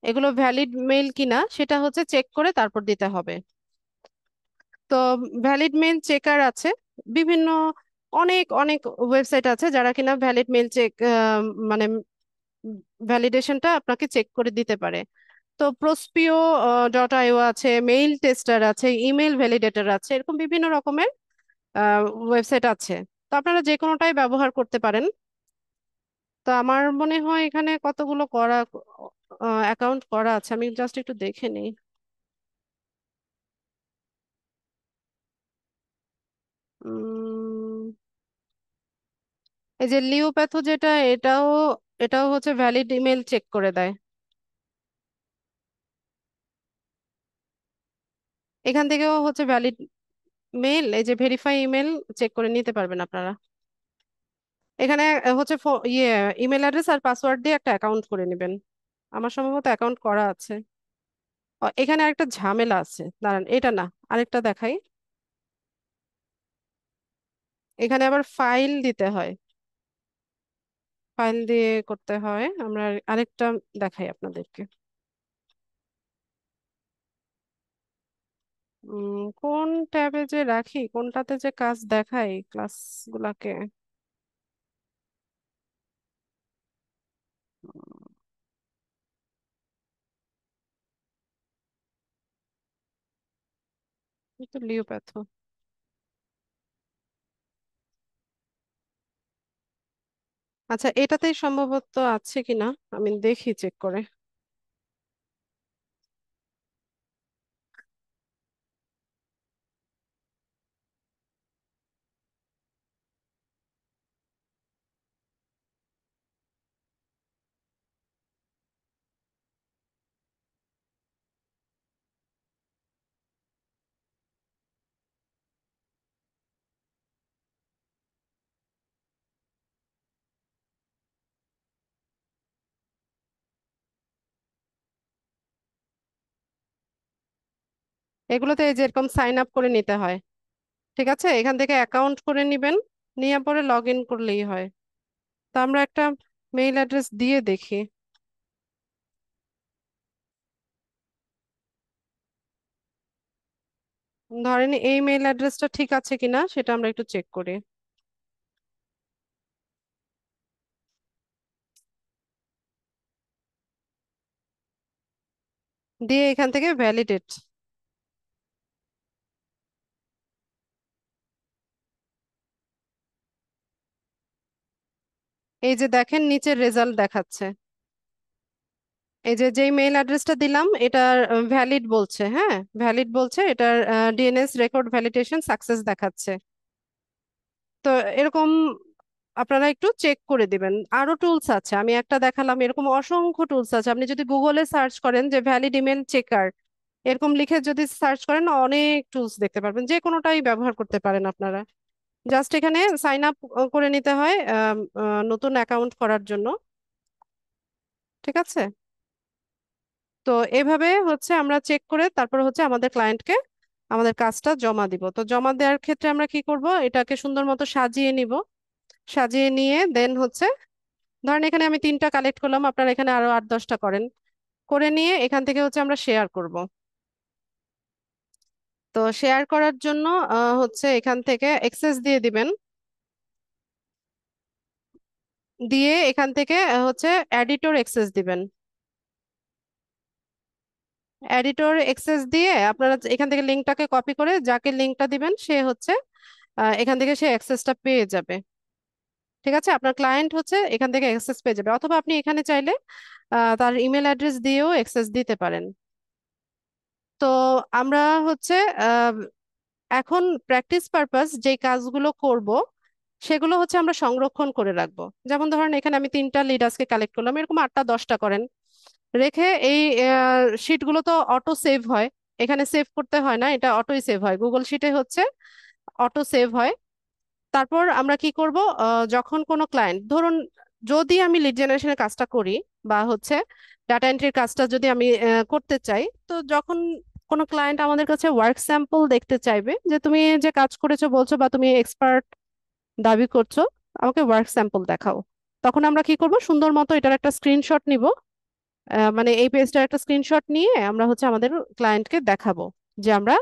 এগুলো ভ্যালিড মেইল কিনা সেটা হচ্ছে চেক করে তারপর দিতে হবে। তো ভ্যালিড মেইল চেকার আছে বিভিন্ন, অনেক অনেক ওয়েবসাইট আছে যারা কিনা ভ্যালিড মেইল চেক মানে ভ্যালিডেশনটা আপনাকে চেক করে দিতে পারে। তো প্রসপিও ডট আইও আছে, মেইল টেস্টার আছে, ইমেল ভ্যালিডেটর আছে, এরকম বিভিন্ন রকমের ওয়েবসাইট আছে। তো আপনারা যে কোনোটাই ব্যবহার করতে পারেন। তো আমার মনে হয় এখানে কতগুলো করা অ্যাকাউন্ট করা আছে, আমি জাস্ট একটু দেখে নিই। উম, এই যে লিওপ্যাথো যেটা, এটাও এটাও হচ্ছে ভ্যালিড ইমেল চেক করে দেয়। এখান থেকেও হচ্ছে ভ্যালিড মেল, এই যে ভেরিফাই ইমেল চেক করে নিতে পারবেন আপনারা। এখানে হচ্ছে ইমেল অ্যাড্রেস আর পাসওয়ার্ড দিয়ে একটা অ্যাকাউন্ট করে নেবেন। আমার সম্ভবত অ্যাকাউন্ট করা আছে। এখানে আরেকটা ঝামেলা আছে, দাঁড়ান এটা না, আরেকটা দেখাই। এখানে আবার ফাইল দিতে হয়, ফাইল দিয়ে করতে হয়। আমরা আরেকটা দেখাই আপনাদেরকে। কোন ট্যাবে যে রাখি, কোনটাতে যে কাজ দেখাই ক্লাস গুলাকে। উম, এই তো লিওপ্যাথো। আচ্ছা, এটাতেই সম্ভবত আছে কিনা, আমি দেখি চেক করে। এগুলোতে এই যে এরকম সাইন আপ করে নিতে হয়। ঠিক আছে, এখান থেকে অ্যাকাউন্ট করে নিবেন, নিয়ে পরে লগ ইন করলেই হয়। তো আমরা একটা মেইল অ্যাড্রেস দিয়ে দেখি। ধরেন এই মেইল অ্যাড্রেসটা ঠিক আছে কিনা সেটা আমরা একটু চেক করি। দিয়ে এখান থেকে ভ্যালিডেট, এই যে দেখেন নিচের রেজাল্ট দেখাচ্ছে। এই যে যেই মেইল অ্যাড্রেসটা দিলাম এটার ভ্যালিড বলছে, হ্যাঁ ভ্যালিড বলছে, এটার ডিএনএস রেকর্ড ভ্যালিডেশন সাকসেস দেখাচ্ছে। তো এরকম আপনারা একটু চেক করে দিবেন। আরো টুলস আছে, আমি একটা দেখালাম, এরকম অসংখ্য টুলস আছে। আপনি যদি গুগলে সার্চ করেন যে ভ্যালিড ইমেল চেকার এরকম লিখে যদি সার্চ করেন, অনেক টুলস দেখতে পারবেন, যে কোনোটাই ব্যবহার করতে পারেন আপনারা। জাস্ট এখানে সাইন আপ করে নিতে হয় নতুন অ্যাকাউন্ট করার জন্য। ঠিক আছে, তো এভাবে হচ্ছে আমরা চেক করে তারপর হচ্ছে আমাদের ক্লায়েন্টকে আমাদের কাজটা জমা দিব। তো জমা দেওয়ার ক্ষেত্রে আমরা কি করব, এটাকে সুন্দর মতো সাজিয়ে নিব। সাজিয়ে নিয়ে দেন হচ্ছে, ধরেন এখানে আমি 3টা কালেক্ট করলাম, আপনারা এখানে আরো 8-10টা করেন। করে নিয়ে এখান থেকে হচ্ছে আমরা শেয়ার করব। তো শেয়ার করার জন্য হচ্ছে এখান থেকে এক্সেস দিয়ে দিবেন। দিয়ে এখান থেকে হচ্ছে এডিটর এক্সেস দিবেন। এডিটর এক্সেস দিয়ে আপনারা এখান থেকে লিঙ্কটাকে কপি করে যাকে লিঙ্কটা দিবেন সে হচ্ছে এখান থেকে সে অ্যাক্সেসটা পেয়ে যাবে। ঠিক আছে, আপনার ক্লায়েন্ট হচ্ছে এখান থেকে অ্যাক্সেস পেয়ে যাবে, অথবা আপনি এখানে চাইলে তার ইমেল অ্যাড্রেস দিয়েও অ্যাক্সেস দিতে পারেন। তো আমরা হচ্ছে আহ, এখন প্র্যাকটিস পারপাস যে কাজগুলো করব সেগুলো হচ্ছে আমরা সংরক্ষণ করে রাখবো। যেমন ধরেন এখানে আমি 3টা লিড আজকে কালেক্ট করলাম, এরকম 8টা 10টা করেন, রেখে এই শিটগুলো তো অটো সেভ হয়, এখানে সেভ করতে হয় না, এটা অটোই সেভ হয় গুগল শিটে, হচ্ছে অটো সেভ হয়। তারপর আমরা কি করব, যখন কোনো ক্লায়েন্ট ধরুন, যদি আমি লিড জেনারেশনের কাজটা করি বা হচ্ছে ডাটা এন্ট্রির কাজটা যদি আমি করতে চাই, তো যখন কোনো ক্লায়েন্ট আমাদের কাছে ওয়ার্ক স্যাম্পল দেখতে চাইবে, যে তুমি যে কাজ করেছো বলছো বা তুমি এক্সপার্ট দাবি করছো, আমাকে ওয়ার্ক স্যাম্পল দেখাও, তখন আমরা কি করব, সুন্দর মতো এটার একটা স্ক্রিনশট নিব, মানে এই পেজটার একটা স্ক্রিনশট নিয়ে আমরা হচ্ছে আমাদের ক্লায়েন্টকে দেখাবো যে আমরা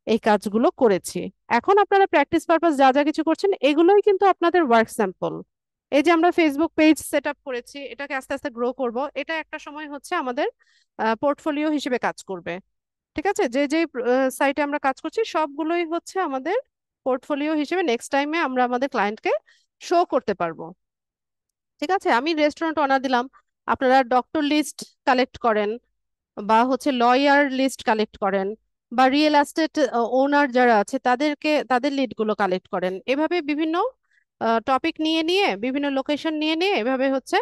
এই কাজগুলো করেছি। এখন আপনারা প্র্যাকটিস পারপাস যা যা কিছু করছেন এগুলোই কিন্তু আপনাদের ওয়ার্ক স্যাম্পল। এই যে আমরা ফেসবুক পেজ সেট আপ করেছি, এটাকে আস্তে আস্তে গ্রো করব, এটা একটা সময় হচ্ছে আমাদের পোর্টফোলিও হিসেবে কাজ করবে। ঠিক আছে, যে যে সাইটে আমরা কাজ করছি সবগুলোই হচ্ছে আমাদের পোর্টফোলিও হিসেবে নেক্সট টাইমে আমরা আমাদের ক্লায়েন্টকে শো করতে পারবো। ঠিক আছে, আমি রেস্টুরেন্ট অনার দিলাম, আপনারা ডক্টর লিস্ট কালেক্ট করেন, বা হচ্ছে লয়ার লিস্ট কালেক্ট করেন, বা রিয়েল এস্টেট ওনার যারা আছে তাদেরকে তাদের লিড গুলো কালেক্ট করেন, এভাবে বিভিন্ন টপিক নিয়ে নিয়ে বিভিন্ন লোকেশন নিয়ে নিয়ে এভাবে হচ্ছে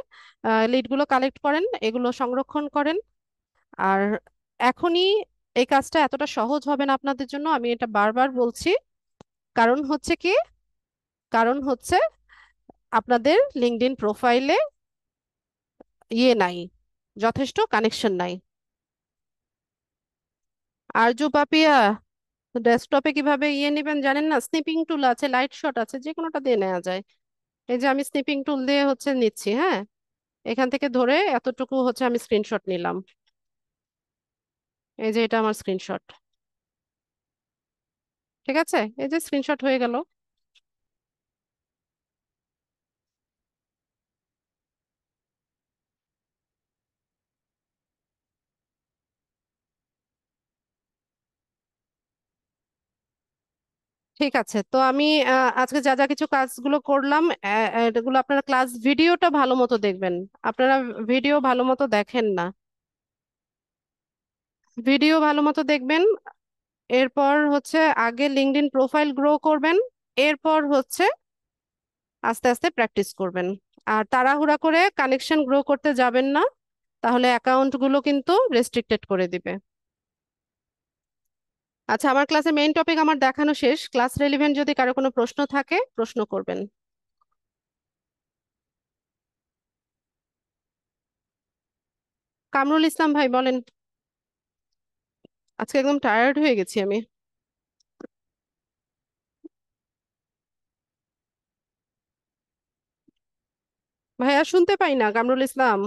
লিড গুলো কালেক্ট করেন, এগুলো সংরক্ষণ করেন। আর এখনই এই কাজটা এতটা সহজ হবে না আপনাদের জন্য, আমি এটা বারবার বলছি। কারণ হচ্ছে কি, কারণ হচ্ছে আপনাদের লিঙ্কডইন প্রোফাইলে নাই, যথেষ্ট কানেকশন নাই। আরজু পাপিয়া, ডেস্কটপে কিভাবে নেবেন জানেন না? স্নিপিং টুল আছে, লাইট শট আছে, যে কোনোটা দিয়ে নেওয়া যায়। এই যে আমি স্নিপিং টুল দিয়ে হচ্ছে নিচ্ছি, হ্যাঁ, এখান থেকে ধরে এতটুকু হচ্ছে আমি স্ক্রিনশট নিলাম, এই যে এটা আমার স্ক্রিনশট। ঠিক আছে, এই যে স্ক্রিনশট হয়ে গেল। ঠিক আছে, তো আমি আজকে যা যা কিছু কাজগুলো করলাম, এগুলো আপনারা ক্লাস ভিডিওটা ভালো মতো দেখবেন। আপনারা ভিডিও ভালো মতো দেখেন না, ভিডিও ভালো মতো দেখবেন। এরপর হচ্ছে আগে লিঙ্কডইন প্রোফাইল গ্রো করবেন, এরপর হচ্ছে আস্তে আস্তে প্র্যাকটিস করবেন। আর তাড়াহুড়া করে কানেকশন গ্রো করতে যাবেন না, তাহলে অ্যাকাউন্ট গুলো কিন্তু রেস্ট্রিক্টেড করে দিবে। আচ্ছা, আমার ক্লাসে মেইন টপিক আমার দেখানো শেষ, ক্লাস রেলিভেন্ট যদি কারো কোনো প্রশ্ন থাকে প্রশ্ন করবেন। কামরুল ইসলাম ভাই বলেন। আজকে একদম টায়ার্ড হয়ে গেছি আমি। ভাইয়া শুনতে পাই না, কামরুল ইসলাম।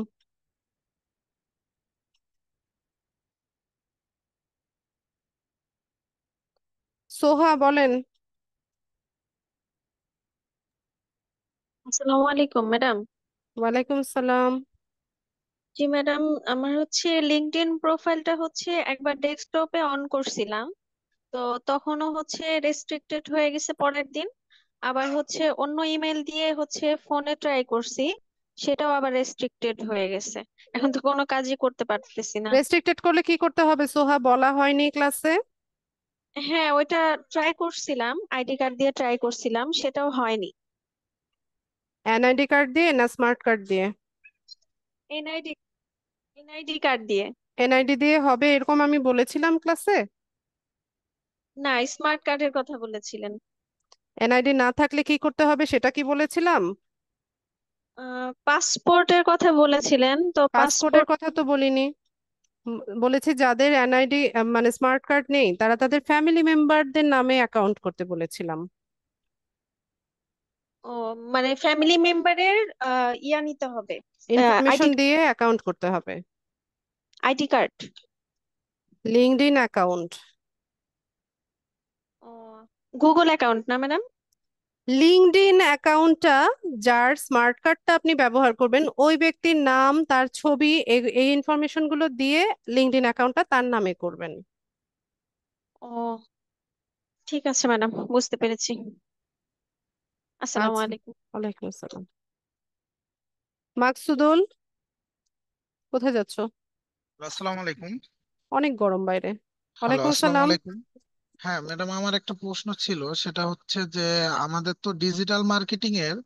সোহা বলেন। আসসালামু আলাইকুম ম্যাডাম। ওয়ালাইকুম আসসালাম। জি ম্যাডাম, আমার হচ্ছে লিঙ্কডইন প্রোফাইলটা হচ্ছে একবার ডেস্কটপে অন করছিলাম, তো তখনও হচ্ছে রেস্ট্রিক্টেড হয়ে গেছে পরের দিন। আবার হচ্ছে অন্য ইমেল দিয়ে হচ্ছে ফোনে ট্রাই করছি, সেটাও আবার রেস্ট্রিক্টেড হয়ে গেছে। এখন তো কোনো কাজই করতে পারতেছি না। রেস্ট্রিক্টেড করলে কি করতে হবে সোহা, বলা হয়নি ক্লাসে? হ্যাঁ, ওইটা ট্রাই করছিলাম, আইডি কার্ড দিয়ে ট্রাই করছিলাম, সেটাও হয়নি। এনআইডি কার্ড দিয়ে না স্মার্ট কার্ড দিয়ে? এনআইডি এনআইডি কার্ড দিয়ে। এনআইডি দিয়ে হবে এরকম আমি বলেছিলাম ক্লাসে? না, স্মার্ট কার্ডের কথা বলেছিলেন। এনআইডি না থাকলে কি করতে হবে সেটা কি বলেছিলাম? পাসপোর্টের কথা বলেছিলেন তো, পাসপোর্টের পাসপোর্ট। কথা তো বলিনি। বলেছি যাদের এনআইডি মানে স্মার্ট কার্ড নেই তারা তাদের ফ্যামিলি মেম্বারদের নামে অ্যাকাউন্ট করতে বলেছিলাম। ও, মানে ফ্যামিলি মেম্বারের ইয়া নিতে হবে, আইডি ইনফরমেশন দিয়ে অ্যাকাউন্ট করতে হবে। ID card. LinkedIn account. ও, গুগল অ্যাকাউন্ট না ম্যাডাম? লিঙ্কডইন অ্যাকাউন্টটা, যার স্মার্ট কার্ডটা আপনি ব্যবহার করবেন ওই ব্যক্তির নাম, তার ছবি, এই ইনফরমেশন গুলো দিয়ে লিঙ্কডইন অ্যাকাউন্টটা তার নামে করবেন। ও, ঠিক আছে ম্যাডাম, বুঝতে পেরেছি। আসসালামু আচ্ছা, আলাইকুম। ওয়ালাইকুম আসসালাম। মাকসুদুল, কোথায় যাচ্ছো? আসসালামু আলাইকুম। অনেক গরম বাইরে। হ্যালো, ওয়ালাইকুম আসসালামু আসসালাম। আলাইকুম। হ্যাঁ ম্যাডাম, আমার একটা প্রশ্ন ছিল, সেটা হচ্ছে যে আমাদের তো ডিজিটাল মার্কেটিং এর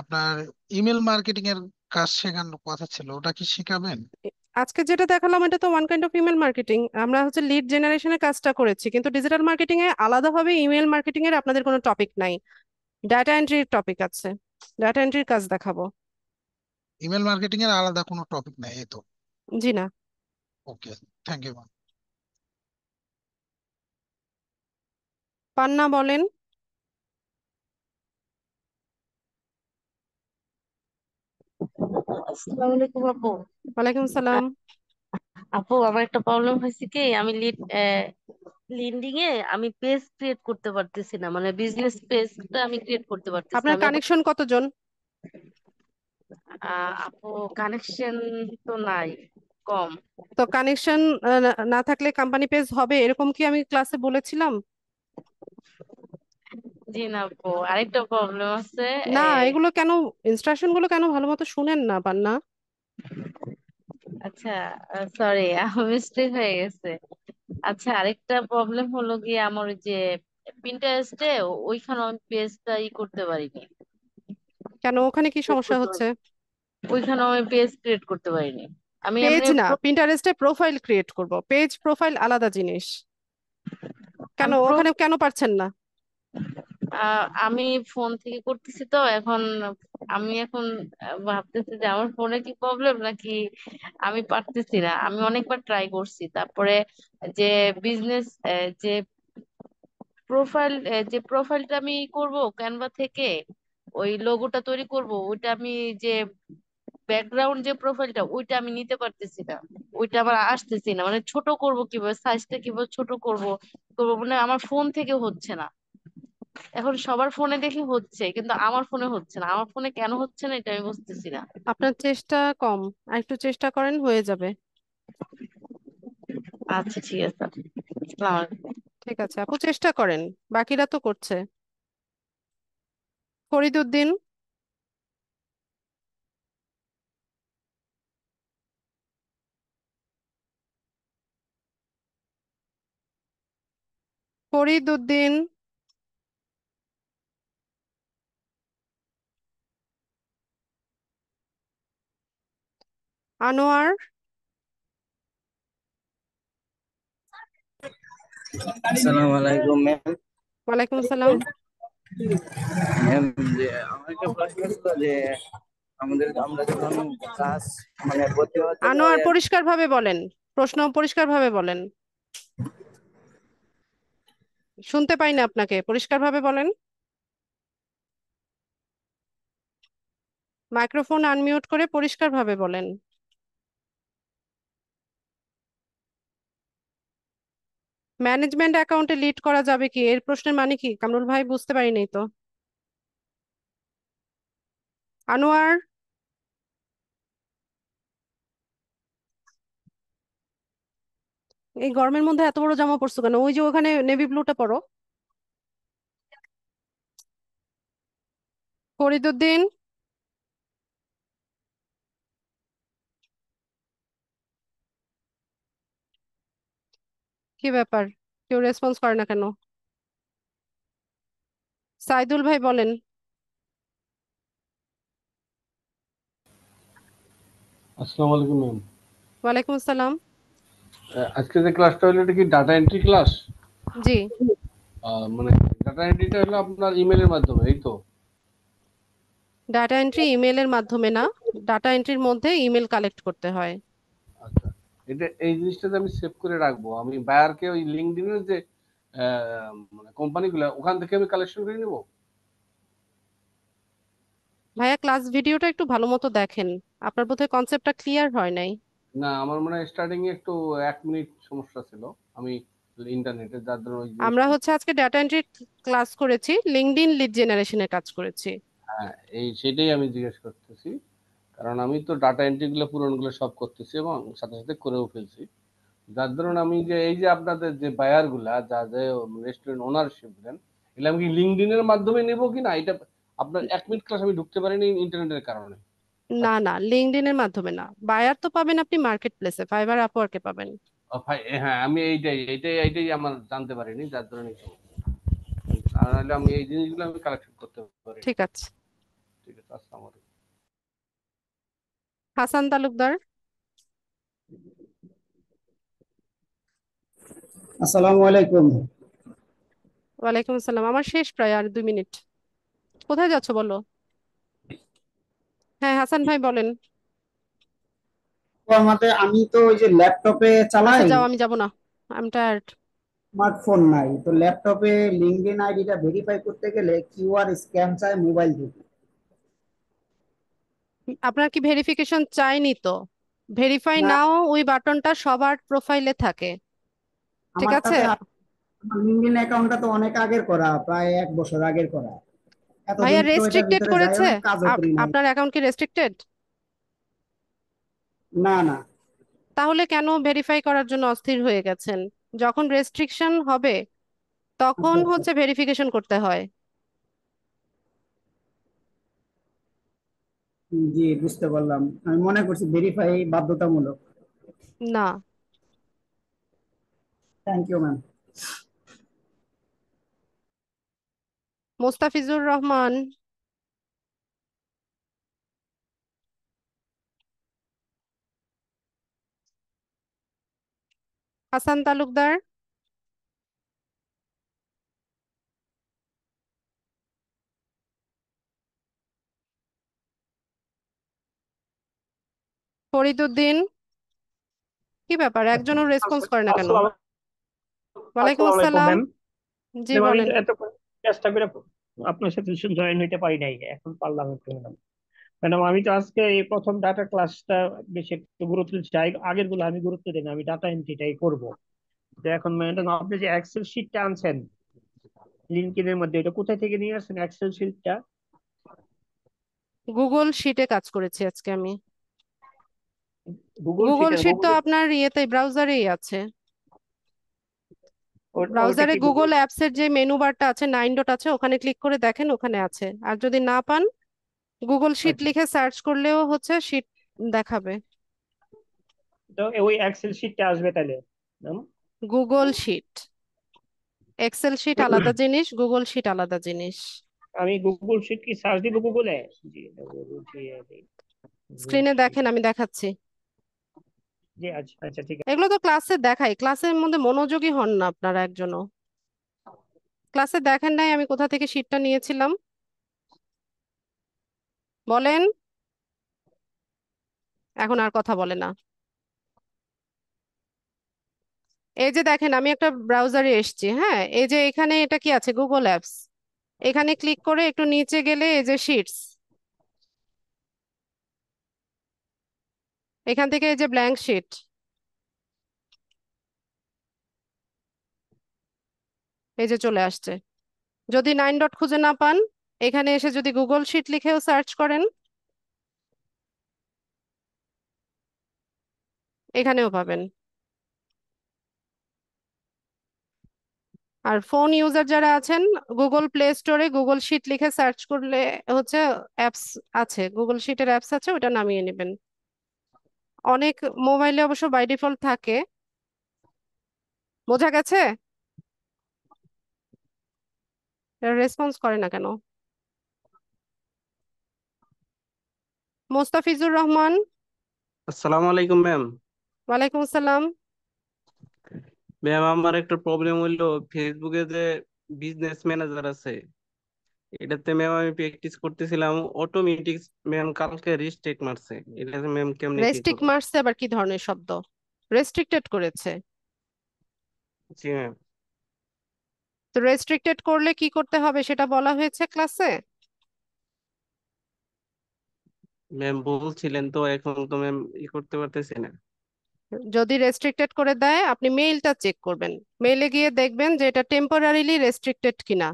আপনার ইমেল মার্কেটিং এর কাজ শেখানোর কথা ছিল, ওটা কি শেখাবেন? এ- আজকে যেটা দেখালাম এটা তো one kind of email marketing. আমরা হচ্ছে লিড জেনারেশনের কাজটা করেছি, কিন্তু ডিজিটাল মার্কেটিং এ আলাদাভাবে ইমেল মার্কেটিং এর আপনাদের কোনো টপিক নাই। ডাটা এন্ট্রির টপিক আছে, ডাটা এন্ট্রির কাজ দেখাবো। ইমেল মার্কেটিং এর আলাদা কোনো টপিক নাই, এই তো? জি না। ওকে, থ্যাংক ইউ। পান্না বলেন। আসসালামু আলাইকুম আপু। ওয়ালাইকুম সালাম। আপু, আমার একটা প্রবলেম হয়েছে কি, আমি লিডিং এ আমি পেজ ক্রিয়েট করতে পারতেছি না, মানে বিজনেস পেজটা আমি ক্রিয়েট করতে পারতেছি না। আপনার আমি এখন কানেকশন কতজন? আপু, কানেকশন তো নাই, কম। তো কানেকশন না থাকলে কোম্পানি পেজ হবে এরকম কি আমি ক্লাসে বলেছিলাম? জি না আপু, আরেকটা প্রবলেম আছে। না, এ, এগুলো কেন, ইনস্ট্রাকশন গুলো কেন ভালো মতো শুনেন না পান্না? আচ্ছা, সরি, মিস্টেক হয়ে গেছে। আচ্ছা, আরেকটা প্রবলেম হলো গিয়ে আমার ওই যে পিন্টারেস্টে, ওইখানে আমি পেজটা করতে পারিনি। কেন, ওখানে কি ক্রিয়েট সমস্যা করতে হচ্ছে? ওইখানে আমি পেজ ক্রিয়েট করতে পারিনি। আমি পেজ এমনি না, পিন্টারেস্টে প্রোফাইল ক্রিয়েট করব, পেজ প্রোফাইল আলাদা জিনিস। কেন আমি ওখানে কেন পারছেন না? আমি ফোন থেকে করতেছি তো এখন। আমি এখন ভাবতেছি যে আমার ফোনে কি প্রবলেম নাকি আমি পারতেছি না। আমি অনেকবার ট্রাই করছি, তারপরে যে বিজনেস যে প্রোফাইল যে প্রোফাইলটা আমি করব ক্যানভা থেকে, ওই লোগোটা তৈরি করব, ওইটা আমি যে ব্যাকগ্রাউন্ড যে প্রোফাইলটা ওইটা আমি নিতে পারতেছি না। ওইটা আবার আসতেছি না, মানে ছোট করব কিভাবে, সাইজটা কিভাবে ছোট করব করবো, মানে আমার ফোন থেকে হচ্ছে না। এখন সবার ফোনে দেখি হচ্ছে, কিন্তু আমার ফোনে হচ্ছে না। আমার ফোনে কেন হচ্ছে না এটা আমি বুঝতেছি না। আপনার চেষ্টা কম, আর একটু চেষ্টা করেন, হয়ে যাবে। আচ্ছা, ঠিক আছে। আসসালামু আলাইকুম। ঠিক আছে আপু, চেষ্টা করেন, বাকিরা তো করছে। ফরিদ উদ্দিন। ফরিদ উদ্দিন। আনোয়ার। আসসালামু আলাইকুম ম্যাম। ওয়ালাইকুম আসসালাম। ম্যাম, যে আমার একটা প্রশ্ন ছিল যে আমরা যখন ক্লাস মানে ভর্তি হওয়ার জন্য আনোয়ার, পরিষ্কারভাবে বলেন, প্রশ্ন পরিষ্কারভাবে বলেন। শুনতে পাই না আপনাকে, পরিষ্কারভাবে বলেন। মাইক্রোফোন আনমিউট করে পরিষ্কারভাবে বলেন। ম্যানেজমেন্ট অ্যাকাউন্টে লিড করা যাবে কি, এর প্রশ্নের মানে কি কামরুল ভাই? বুঝতে পারিনি তো। আনোয়ার, এই গরমের মধ্যে এত বড় জামা পরছো কেন? ওই যে ওখানে নেভি ব্লুটা পরো। ফরিদউদ্দিন। কি ব্যাপার, কেউ রেসপন্স করে না কেন? সাইদুল ভাই বলেন। আসসালামু আলাইকুম ম্যাম। ওয়ালাইকুম আসসালাম। আজকে যে ক্লাসটা হলো এটা কি ডাটা এন্ট্রি ক্লাস? জি। মানে ডাটা এন্ট্রিটা হলো আপনার ইমেলের মাধ্যমে, এই তো? ডাটা এন্ট্রি ইমেলের মাধ্যমে না, ডাটা এন্ট্রির মধ্যে ইমেল কালেক্ট করতে হয়। আচ্ছা, এটা এই জিনিসটাতে আমি সেভ করে রাখবো। আমি বায়ারকে ওই লিঙ্কডইনের যে মানে কোম্পানিগুলো, ওখান থেকে আমি কালেকশন করে নিব। ভাইয়া, ক্লাস ভিডিওটা একটু ভালো মতো দেখেন, আপনার বোধহয় কনসেপ্টটা ক্লিয়ার হয় নাই। না, আমার মনে হয় স্টার্টিং এ একটু 1 মিনিট সমস্যা ছিল। আমি ইন্টারনেটে, যার জন্য ওই আমরা জিনিসটা। হচ্ছে আজকে ডাটা এন্ট্রি ক্লাস করেছি, লিঙ্কডইন লিড জেনারেশনের কাজ করেছি। হ্যাঁ, সেটাই আমি জিজ্ঞেস করতেছি। কারণ আমি তো ডাটা এন্ট্রি গুলো পূরণগুলো সব করতেছি এবং সাথে সাথে করেও ফেলছি। যার ধরুন আমি যে এই যে আপনাদের যে বায়ার গুলা, যা যে রেস্টুরেন্ট ওনারশিপ দেন, এগুলো আমি কি লিঙ্কডইন এর মাধ্যমে নেবো কিনা, এটা আপনার 1 মিনিট ক্লাস আমি ঢুকতে পারিনি ইন্টারনেটের কারণে। না না, লিঙ্কডইনের মাধ্যমে না, বায়ার তো পাবেন আপনি মার্কেট প্লেসে, ফাইবার আপওয়ার্কে পাবেন। ভাই হ্যাঁ, আমি এইটাই আমার জানতে পারিনি, যার জন্য আর নাহলে আমি এই জিনিসগুলো আমি কালেকশন করতে পারি। ঠিক আছে। ঠিক আছে, আসসালামু আলাইকুম। হাসান তালুকদার। আসসালামু আলাইকুম। ওয়ালাইকুম আসসালাম, আমার শেষ প্রায় আর 2 মিনিট। কোথায় যাচ্ছ বলো? হ্যাঁ হাসান ভাই বলেন। তো আমি তো ওই যে ল্যাপটপে আচ্ছা চালাই, যাও, আমি যাব না, আই এম টায়ার্ড। স্মার্টফোন নাই, তো ল্যাপটপে লিঙ্কডইন আইডিটা ভেরিফাই করতে গেলে কিউআর স্ক্যান চায় মোবাইল থেকে। আপনার কি ভেরিফিকেশন চাইনি তো? ভেরিফাই না, নাও ওই বাটনটা সবার প্রোফাইলে থাকে, ঠিক আছে? আমারটাতে আমার লিঙ্কডইন অ্যাকাউন্টটা তো অনেক আগের করা, প্রায় 1 বছর আগের করা। ভাইয়া এতদিন তো এটার রেস্ট্রিক্টেড ভিতরে যাই করেছে? অনেক কাজও করি নাই। আপনার অ্যাকাউন্ট কি রেস্ট্রিক্টেড? না না। তাহলে কেন ভেরিফাই করার জন্য অস্থির হয়ে গেছেন? যখন রেস্ট্রিকশন হবে তখন আচ্ছা আচ্ছা। হচ্ছে ভেরিফিকেশন করতে হয়। জি বুঝতে পারলাম, আমি মনে করছি ভেরিফাই বাধ্যতামূলক। না। Thank you ma'am. Mostafizur Rahman. Hasan Talukdar. Fariduddin. কি ব্যাপার, একজনও রেসপন্স করে না কেন? আসসালামু ওয়ালাইকুম আসসালামু আলাইকুম আসসালাম। ম্যাম। জি ম্যাম আমি বলেন। তো এত চেষ্টা করে আপনার সাথে জয়েন হইতে পারি নাই, এখন পারলাম একটু ম্যাডাম। ম্যাডাম আমি তো আজকে এই প্রথম ডাটা ক্লাসটা বেশি একটু গুরুত্ব চাই, আগের গুলো আমি গুরুত্ব দিই না, আমি ডাটা এন্ট্রিটাই করব। তো এখন ম্যাডাম আপনি যে এক্সেল শিটটা আনছেন লিঙ্কডইনের মধ্যে, এটা কোথায় থেকে নিয়ে আসছেন এক্সেল শিটটা? গুগল শিটে কাজ করেছি আজকে আমি। গুগল গুগল শিটে? শিট তো গুগল আপনার ইয়েতে ব্রাউজারেই আছে। ওটা ব্রাউজারে কি গুগল? গুগল অ্যাপস এর যে মেনু বারটা আছে, 9 ডট আছে, ওখানে ক্লিক করে দেখেন, ওখানে আছে। আর যদি না পান গুগল শিট আচ্ছা, লিখে সার্চ করলেও হচ্ছে শিট দেখাবে। তো ওই এক্সেল শিটটা আসবে তাহলে ma'am? Google sheet, Excel sheet আলাদা জিনিস, গুগল শিট আলাদা জিনিস। আমি গুগল শিট কি সার্চ দিব গুগলে? জি গুগল স্ক্রিনে শিট। দেখেন, আমি দেখাচ্ছি। জি আচ্ছা আচ্ছা ঠিক আছে। এগুলো তো ক্লাসে দেখাই, ক্লাসের মধ্যে মনোযোগী হন না আপনারা একজনও। ক্লাসে দেখেন নাই আমি কোথা থেকে শিটটা নিয়েছিলাম? বলেন। এখন আর কথা বলে না। এই যে দেখেন, আমি একটা ব্রাউজারে এসেছি, হ্যাঁ, এই যে এখানে এটা কি আছে, গুগল অ্যাপস। এখানে ক্লিক করে একটু নিচে গেলে এই যে শিটস, এখান থেকে এই যে ব্ল্যাঙ্ক শিট, এই যে চলে আসছে। যদি 9 ডট খুঁজে না পান, এখানে এসে যদি গুগল শিট লিখেও সার্চ করেন, এখানেও পাবেন। আর ফোন ইউজার যারা আছেন, গুগল প্লে স্টোরে গুগল শিট লিখে সার্চ করলে হচ্ছে অ্যাপস আছে, গুগল শিটের অ্যাপস আছে, ওটা নামিয়ে নেবেন। অনেক মোবাইলে অবশ্য বাই ডিফল্ট থাকে। বোঝা গেছে? রেসপন্স করে না কেন? মোস্তাফিজুর রহমান। আসসালামু আলাইকুম ম্যাম। ওয়ালাইকুম আসসালাম। ম্যাম আমার একটা প্রবলেম হইলো, ফেসবুকে যে বিজনেস ম্যানেজার আছে এটাতে ম্যাম আমি প্র্যাকটিস করতেছিলাম, অটোমেটিক ম্যাম কালকে রিস্টেক মারছে। এটা ম্যাম কেমনে কি রেস্ট্রিক্ট করবো? মারছে আবার কি ধরনের শব্দ? রেস্ট্রিক্টেড করেছে। জি ম্যাম। তো রেস্ট্রিক্টেড করলে কি করতে হবে সেটা বলা হয়েছে ক্লাসে। ম্যাম বলছিলেন তো, এখন তো ম্যাম করতে পারতেছি না। যদি রেস্ট্রিক্টেড করে দেয়, আপনি মেইলটা চেক করবেন। মেইলে গিয়ে দেখবেন যে এটা টেম্পোরারিলি রেস্ট্রিক্টেড কিনা।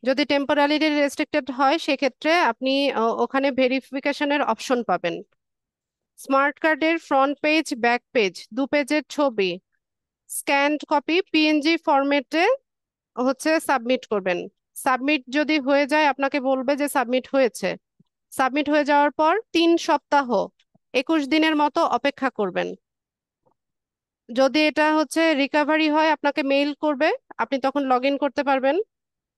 যদি টেম্পোরারিলি রেস্ট্রিক্টেড হয় সেক্ষেত্রে আপনি ওখানে ভেরিফিকেশনের অপশন পাবেন। স্মার্ট কার্ডের ফ্রন্ট পেজ ব্যাক পেজ 2 পেজের ছবি স্ক্যান্ড কপি পিএনজি ফরম্যাটে হচ্ছে সাবমিট করবেন। সাবমিট যদি হয়ে যায় আপনাকে বলবে যে সাবমিট হয়েছে। সাবমিট হয়ে যাওয়ার পর 3 সপ্তাহ 21 দিনের মতো অপেক্ষা করবেন। যদি এটা হচ্ছে রিকভারি হয় আপনাকে মেইল করবে, আপনি তখন লগ ইন করতে পারবেন।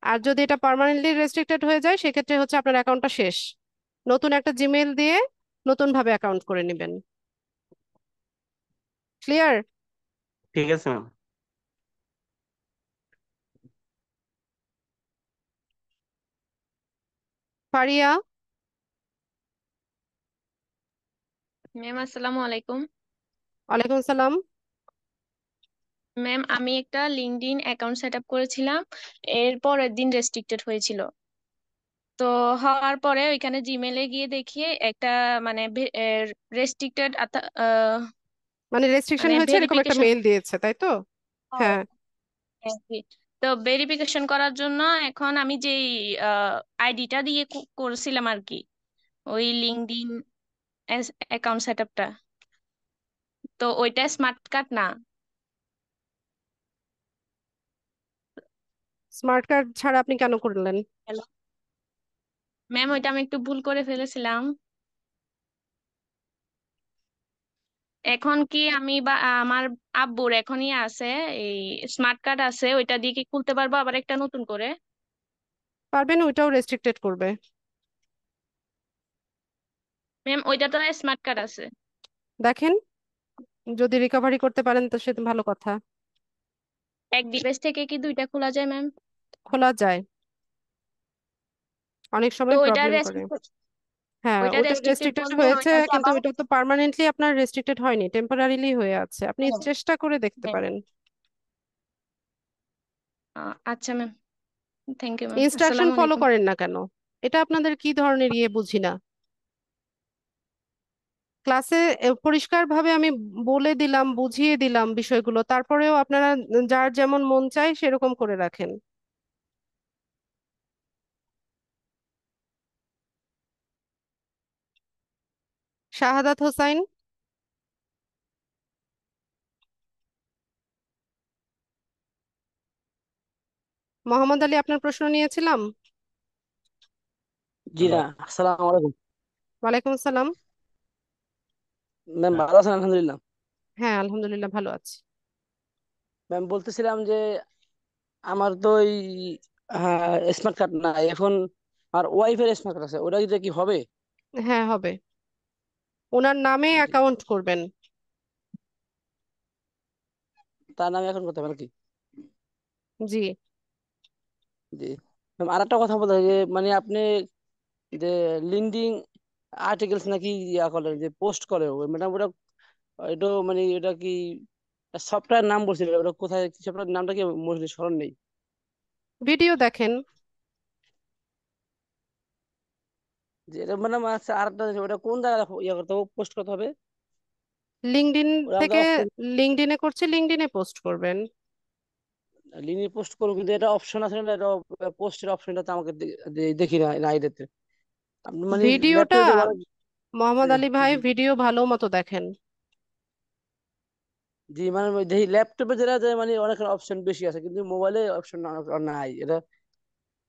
আর যদি এটা পার্মানেন্টলি রেস্ট্রিক্টেড হয়ে যায় সেক্ষেত্রে হচ্ছে আপনার অ্যাকাউন্টটা শেষ, নতুন একটা জিমেইল দিয়ে নতুন ভাবে অ্যাকাউন্ট করে নেবেন। ক্লিয়ার? ঠিক আছে ম্যাম। ফারিয়া? ম্যাম আসসালামু আলাইকুম। ওয়ালাইকুম সালাম। ম্যাম আমি একটা লিঙ্কডইন অ্যাকাউন্ট সেট আপ করেছিলাম, এর পরের দিন রেস্ট্রিক্টেড হয়েছিল। তো হওয়ার পরে ওইখানে জিমেলে গিয়ে দেখি একটা মানে রেস্ট্রিক্টেড মানে রেস্ট্রিকশন মানে হয়েছে এরকম একটা ভেরিফিকেশন। মেইল দিয়েছে, তাই তো? হ্যাঁ। তো ভেরিফিকেশন করার জন্য এখন আমি যেই আইডিটা দিয়ে করছিলাম আর কি, ওই লিঙ্কডইন অ্যাকাউন্ট সেট আপটা, তো ওইটা স্মার্ট কার্ড না। স্মার্ট কার্ড ছাড়া আপনি কেন করলেন? হ্যালো ম্যাম, ওইটা আমি একটু ভুল করে ফেলেছিলাম। এখন কি আমি বা আমার আব্বুর এখনই আছে, এই স্মার্ট কার্ড আছে, ওইটা দিয়ে কি খুলতে পারবো আবার একটা নতুন করে? পারবেন, ওইটাও রেস্ট্রিক্টেড করবে। ম্যাম ওইটা তো স্মার্ট কার্ড আছে। দেখেন, যদি রিকভারি করতে পারেন তো সে তো ভালো কথা। এক ডিভাইস থেকে কি দুইটা খোলা যায় ম্যাম? খোলা যায়, অনেক তো সময় ওইটা প্রবলেম করে। হ্যাঁ, ওইটা ওটা রেস্ট্রিক্টেড রেস্ট্রিক্টেড বলতে হয়েছে, ওইটা কি কিন্তু আবার? এটা তো পার্মানেন্টলি আপনার রেস্ট্রিক্টেড হয়নি, টেম্পোরারিলি হয়ে আছে, আপনি হ্যাঁ চেষ্টা করে দেখতে হ্যাঁ। পারেন। আচ্ছা ma'am, thank you ma'am, instruction আসসালামু ফলো আলাইকুম। করেন না কেন? এটা আপনাদের কি ধরনের বুঝি না। ক্লাসে পরিষ্কারভাবে আমি বলে দিলাম, বুঝিয়ে দিলাম বিষয়গুলো, তারপরেও আপনারা যার যেমন মন চায় সেরকম করে রাখেন। শাহাদাত হোসাইন? মোহাম্মদ আলী, আপনার প্রশ্ন নিয়েছিলাম। জি না, আসসালামু আলাইকুম। ওয়ালাইকুম আসসালাম। ম্যাম ভালো আছেন? আলহামদুলিল্লাহ। হ্যাঁ, আলহামদুলিল্লাহ ভালো আছি। ম্যাম বলতেছিলাম যে আমার তো এই হ্যাঁ স্মার্ট কার্ড নাই এখন, আর ওয়াইফের স্মার্ট কার্ড আছে, ওটা দিতে কি হবে? হ্যাঁ, হবে। ওনার নামে অ্যাকাউন্ট করবেন। তার নামে এখন করতে হবে নাকি? জি। জি ম্যাম, আর একটা কথা বলতে হয় যে মানে আপনি যে লিঙ্কডিন আর্টিকেলস নাকি ইয়া করে যে পোস্ট করে ম্যাডাম, ওটা এটা মানে এটা কি সফটওয়্যার নাম বলছিল, ওটা কোথায় কি সফটওয়্যার নামটা কি মোস্টলি স্মরণ নেই। ভিডিও দেখেন। যে এটা ম্যাডাম আছে আর একটা, ওটা কোন জায়গায় ইয়া করতে হবে, পোস্ট করতে হবে? লিঙ্কডইন ওটা আমাকে থেকে, অপশন, লিঙ্কডইনে করছে, লিঙ্কডইনে পোস্ট করবেন। লিঙ্কে পোস্ট করবো কিন্তু এটা অপশন আছে না, এটা পোস্টের অপশনটা তো আমাকে দেখি না না আইডিতে। আপনি মানে ভিডিওটা, ল্যাপটপে যে অনেক। মোহাম্মদ জি আলী ভাই, জি ভিডিও ভালো মতো দেখেন। জি, মানে দেখি ল্যাপটপে যেটা যে মানে অনেক অপশন বেশি আছে কিন্তু মোবাইলে অপশন নাই, এটা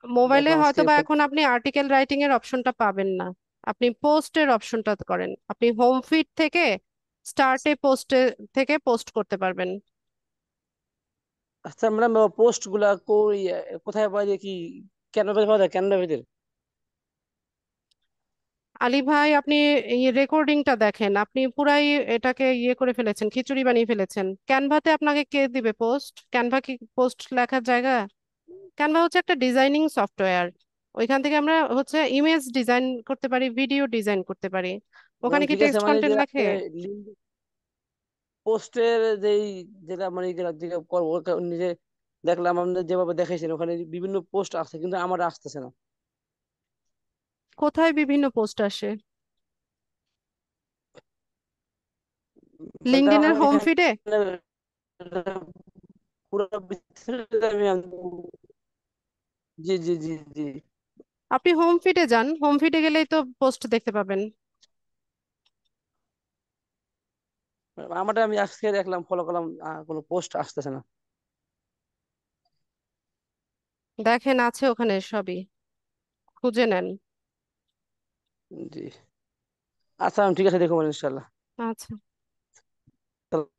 মোবাইলে দেখলাম হয়তো আজকে। বা এখন আপনি আর্টিকেল রাইটিং এর অপশনটা পাবেন না, আপনি পোস্টের অপশনটা করেন, আপনি হোম ফিড থেকে স্টার্টে পোস্টে থেকে পোস্ট করতে পারবেন। আচ্ছা ম্যাডাম, পোস্ট গুলা কোথায় পাই যে কি ক্যানভা পাওয়া যায়, ক্যানভা ভিতরে? আলী ভাই, আপনি এই রেকর্ডিংটা দেখেন, আপনি পুরাই এটাকে করে ফেলেছেন, খিচুড়ি বানিয়ে ফেলেছেন। ক্যানভাতে আপনাকে কে দিবে পোস্ট? ক্যানভা কি পোস্ট লেখার জায়গা? ক্যানভা হচ্ছে একটা ডিজাইনিং সফটওয়্যার, ওইখান থেকে আমরা হচ্ছে ইমেজ ডিজাইন করতে পারি, ভিডিও ডিজাইন করতে পারি। ম্যাম ওখানে কি ঠিক আছে, টেক্সট মানে যে কন্টেন্ট লেখে? পোস্টের যেই যেটা মানে যেটা করবো ওটা নিজে দেখলাম আপনি যেভাবে দেখাইছেন ওখানে বিভিন্ন পোস্ট আছে কিন্তু আমার আসতেছে না। কোথায় বিভিন্ন পোস্ট আসে? ম্যাডাম লিঙ্কডইনের হোম এখানে ফিডে? পুরো বিস্তারিত জি জি জি জি। আপনি হোম ফিডে যান, হোম ফিডে গেলেই তো পোস্ট দেখতে পাবেন। আমারটা আমি আজকে দেখলাম, ফলো করলাম, কোনো পোস্ট আসতেছে না। দেখেন, আছে ওখানে সবই, খুঁজে নেন। জি, আচ্ছা ঠিক আছে, দেখবো ইনশাল্লাহ। আচ্ছা,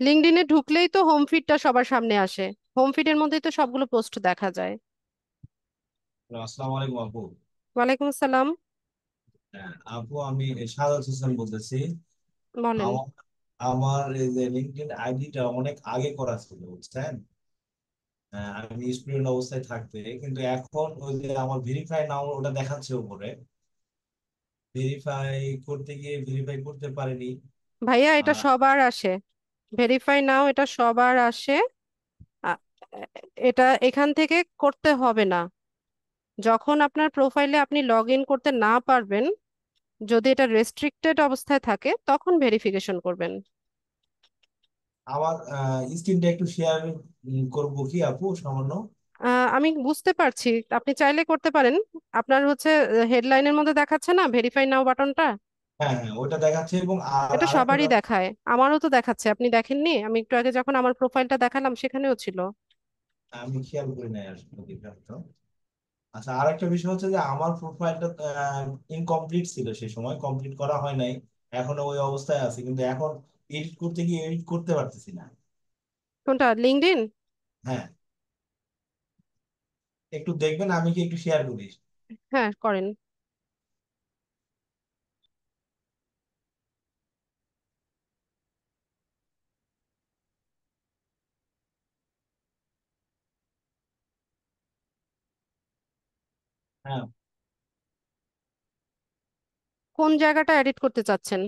লিঙ্কডইনে ঢুকলেই তো হোম ফিডটা সবার সামনে আসে, হোম ফিডের মধ্যেই তো সবগুলো পোস্ট দেখা যায়। আসসালামু আলাইকুম আপু। ওয়ালাইকুম আসসালাম। হ্যাঁ, আপু আমি সাদাত হোসেন বলতেছি। বলেন। আমার আমার এই যে লিঙ্কডইন আইডিটা অনেক আগে করা ছিল বুঝছেন। আমি স্টুডেন্ট অবস্থায় থাকতে, কিন্তু এখন ওই যে আমার ভেরিফাই নাও ওটা দেখাচ্ছে উপরে, ভেরিফাই করতে গিয়ে ভেরিফাই করতে পারিনি। ভাইয়া এটা আর সবার আসে, ভেরিফাই নাও এটা সবার আসে। আ- এটা এখান থেকে করতে হবে না। যখন আপনার প্রোফাইলে আপনি লগ ইন করতে না পারবেন, যদি এটা রেস্ট্রিক্টেড অবস্থায় থাকে, তখন ভেরিফিকেশন করবেন। আমার স্ক্রিনটা একটু শেয়ার করবো কি আপু সামান্য? আমি বুঝতে পারছি, আপনি চাইলে করতে পারেন। আপনার হচ্ছে হেডলাইনের মধ্যে দেখাচ্ছে না ভেরিফাই নাও বাটনটা? হ্যাঁ হ্যাঁ, ওটা দেখাচ্ছে এবং আর এটা আরেকটা সবারই দেখায়, আমারও তো দেখাচ্ছে। আপনি দেখেননি? আমি একটু আগে যখন আমার প্রোফাইলটা দেখালাম সেখানেও ছিল। আমি খেয়াল করি নাই আসলে দেখলাম। আচ্ছা, আর একটা বিষয় হচ্ছে যে আমার প্রোফাইলটা ইনকমপ্লিট ছিল, সেই সময় কমপ্লিট করা হয় নাই, এখনো ওই অবস্থায় আছে, কিন্তু এখন এডিট করতে গিয়ে এডিট করতে পারতেছি না। কোনটা, লিঙ্কডইন? হ্যাঁ, একটু দেখবেন, আমি কি একটু শেয়ার করি? হ্যাঁ, করেন। হ্যাঁ, কোন জায়গাটা এডিট করতে চাচ্ছেন?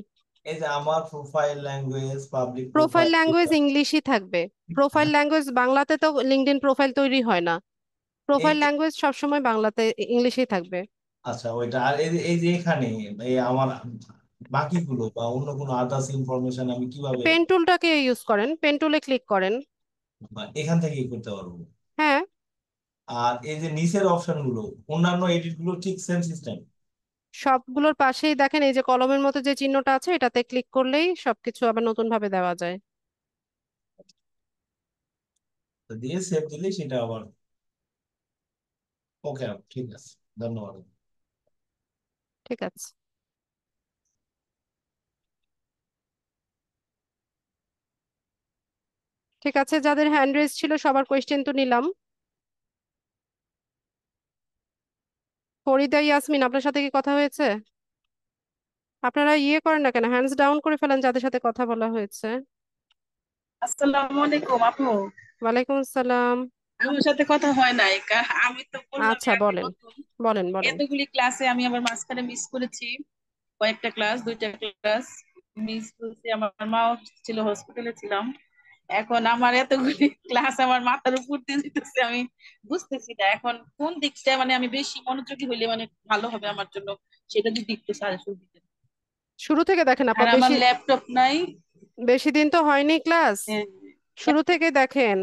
এই যে আমার profile language, public profile profile. Language ইংলিশই থাকবে। প্রোফাইল ল্যাঙ্গুয়েজ বাংলাতে তো লিঙ্কডইন প্রোফাইল তৈরি হয় না। এই প্রোফাইল ল্যাঙ্গুয়েজ সবসময় বাংলাতে, ইংলিশেই থাকবে। আচ্ছা, ওইটা আর এই যে এখানে এই আমার বাকিগুলো বা অন্য কোনো আদার্স ইনফরমেশন আমি কিভাবে পেন টুলটাকে ইউজ করেন, পেন টুলে ক্লিক করেন। এখান থেকেই করতে পারবো? হ্যাঁ, আর এই যে নিচের অপশন গুলো, অন্যান্য এডিট গুলো ঠিক সেম সিস্টেম? সবগুলোর পাশেই দেখেন এই যে কলমের মতো যে চিহ্নটা আছে, এটাতে ক্লিক করলেই সবকিছু আবার নতুন ভাবে দেওয়া যায়। দিয়ে সেভ দিলে সেটা আবার ওকে, ঠিক আছে, ধন্যবাদ। ঠিক আছে। ঠিক আছে, যাদের হ্যান্ড রেজ ছিল সবার কোয়েশ্চেন তো নিলাম। ফরিদা ইয়াসমিন, আপনার সাথে কি কথা হয়েছে? আপনারা ইয়ে করেন না কেন, হ্যান্ডস ডাউন করে ফেলেন যাদের সাথে কথা বলা হয়েছে। আসসালামু আলাইকুম আপু। ওয়ালাইকুম আসসালাম। আমার সাথে কথা হয় নাই, আমি তো বললাম আচ্ছা, আগে বলেন নতুন। বলেন বলেন। এতগুলি ক্লাসে আমি আবার মাঝখানে মিস করেছি, কয়েকটা ক্লাস, দুইটা ক্লাস মিস করেছি। আমার মা ছিল, হসপিটালে ছিলাম। এখন আমার এতগুলি ক্লাস আমার মাথার উপর দিয়ে যেতেছে, আমি বুঝতেছি না এখন কোন দিকটা মানে আমি বেশি মনোযোগী হইলে মানে ভালো হবে আমার জন্য, সেটা যদি একটু সাজেশন দিতেন। শুরু থেকে দেখেন আপা, আর আমার বেশি ল্যাপটপ নাই। বেশি দিন তো হয়নি ক্লাস, হ্যাঁ, শুরু থেকে দেখেন।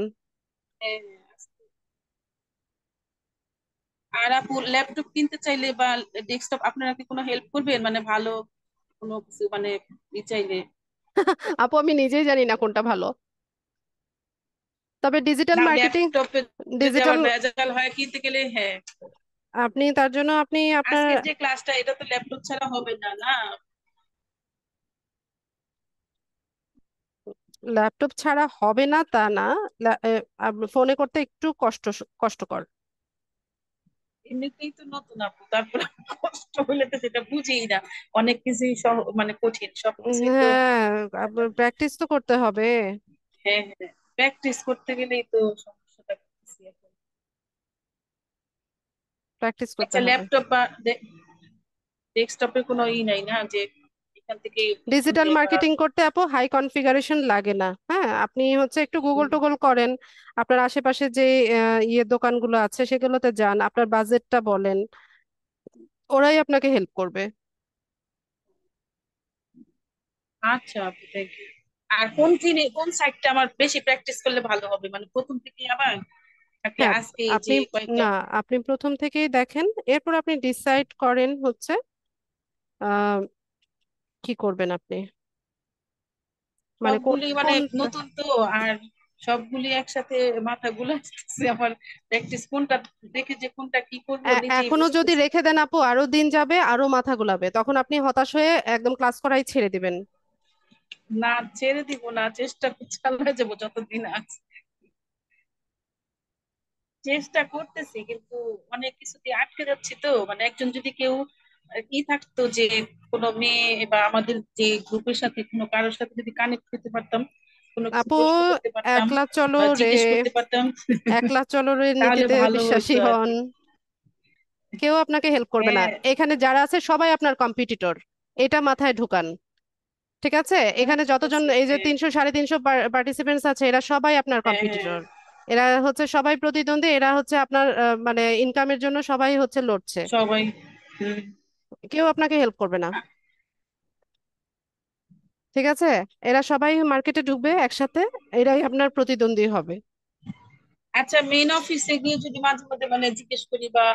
হ্যাঁ। আর আপু ল্যাপটপ কিনতে চাইলে বা ডেস্কটপ, আপনারা কি কোনো হেল্প করবেন মানে ভালো কোনো কিছু মানে চাইলে? আপু আমি নিজেই জানি না কোনটা ভালো, তবে ডিজিটাল না, মার্কেটিং, ল্যাপটপে যদি ডিজিটাল, আবার ভেজাল হয় কিনতে গেলে, হ্যাঁ। আপনি তার জন্য আপনি আপনার আজকের যে ক্লাসটা এটা তো ল্যাপটপ ছাড়া হবে না, না? ল্যাপটপ ছাড়া হবে না তা না, ফোনে করতে একটু কষ্টকর। এমনিতেই তো নতুন আপু, তারপর কষ্ট হলে তো সেটা বুঝিই না, অনেক কিছুই মানে কঠিন সবকিছুই তো। হ্যাঁ, প্র্যাকটিস তো করতে হবে। হ্যাঁ হ্যাঁ, প্র্যাকটিস করতে গেলেই তো সমস্যাটা করতেছি এখন। প্র্যাকটিস করতে আচ্ছা, হবে। ল্যাপটপ বা ডেস্কটপের কোনো নাই না যে এখান থেকে ডিজিটাল খুলে বা? মার্কেটিং করতে আপু হাই কনফিগারেশন লাগে না। হ্যাঁ, আপনি হচ্ছে একটু গুগল টুগল করেন, আপনার আশেপাশে যে ইয়ে দোকানগুলো আছে সেগুলোতে যান, আপনার বাজেটটা বলেন, ওরাই আপনাকে হেল্প করবে। আচ্ছা আপু, থ্যাংক ইউ। আর কোন সাইটটা আমার বেশি প্র্যাকটিস করলে ভালো হবে, মানে প্রথম থেকে আবার নাকি হ্যাঁ, আজকে যে আপনি, কয়েকটা? না, আপনি প্রথম থেকেই দেখেন, এরপর আপনি ডিসাইড করেন হচ্ছে আহ কি করবেন আপনি, মানে কোন সবগুলি মানে কোনটা। নতুন তো, আর সবগুলি একসাথে মাথা গুলাইতেছে আমার, প্র্যাকটিস কোনটা দেখে যে কোনটা কি করবো নিজেই এখনো যদি বুঝতেছি রেখে দেন আপু, আরো দিন যাবে, আরো মাথা গুলাবে, তখন আপনি হতাশ হয়ে একদম ক্লাস করাই ছেড়ে দিবেন। না। ছেড়ে দিব না, চেষ্টা চালিয়ে যাবো যতদিন আছে। চেষ্টা করতেছি কিন্তু অনেক কিছুতে আটকে যাচ্ছি তো, মানে একজন যদি কেউ থাকতো যে কোনো মেয়ে বা আমাদের যে গ্রুপের সাথে কোনো কারোর সাথে যদি কানেক্ট করতে পারতাম, কোনো কিছু আপু প্রশ্ন করতে পারতাম একলা চলো বা রে, জিজ্ঞেস করতে পারতাম একলা চলো রে তাহলে নীতিতে ভালো বিশ্বাসী হতো আর হন, কি। কেউ আপনাকে হেল্প করবে না। হ্যাঁ। এখানে যারা আছে সবাই আপনার কম্পিটিটর, এটা মাথায় ঢুকান। ঠিক আছে, এখানে বুঝতে যতজন, পারছি। এই যে হ্যাঁ, 300 350 পার্টিসিপেন্টস আছে, এরা সবাই আপনার হ্যাঁ, হ্যাঁ, কম্পিটিটর। এরা হচ্ছে সবাই প্রতিদ্বন্দ্বী, এরা হচ্ছে আপনার মানে ইনকামের জন্য সবাই হচ্ছে লড়ছে। সবাই। হুম। কেউ আপনাকে হেল্প করবে না। ঠিক আছে, এরা সবাই মার্কেটে ঢুকবে একসাথে, এরাই আপনার প্রতিদ্বন্দ্বী হবে। আচ্ছা, মেইন অফিসে গিয়ে যদি মাঝে মধ্যে মানে জিজ্ঞেস করি বা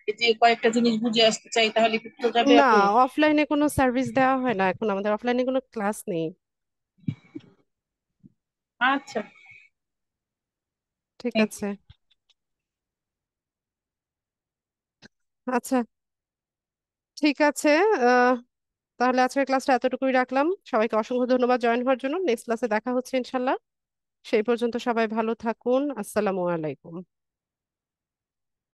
এই যে কয়েকটা জিনিস বুঝে আসতে চাই, তাহলে কি তো যাবে না, আপু? অফলাইনে কোনো সার্ভিস দেওয়া হয় না এখন, আমাদের অফলাইনে কোনো ক্লাস নেই। আচ্ছা। ঠিক থ্যাংক আছে। ইউ। আচ্ছা, ঠিক আছে। আহ তাহলে আজকের ক্লাসটা এতটুকুই রাখলাম। সবাইকে অসংখ্য ধন্যবাদ জয়েন হওয়ার জন্য। নেক্সট ক্লাসে দেখা হচ্ছে ইনশাল্লাহ। সেই পর্যন্ত সবাই ভালো থাকুন। আসসালামু আলাইকুম।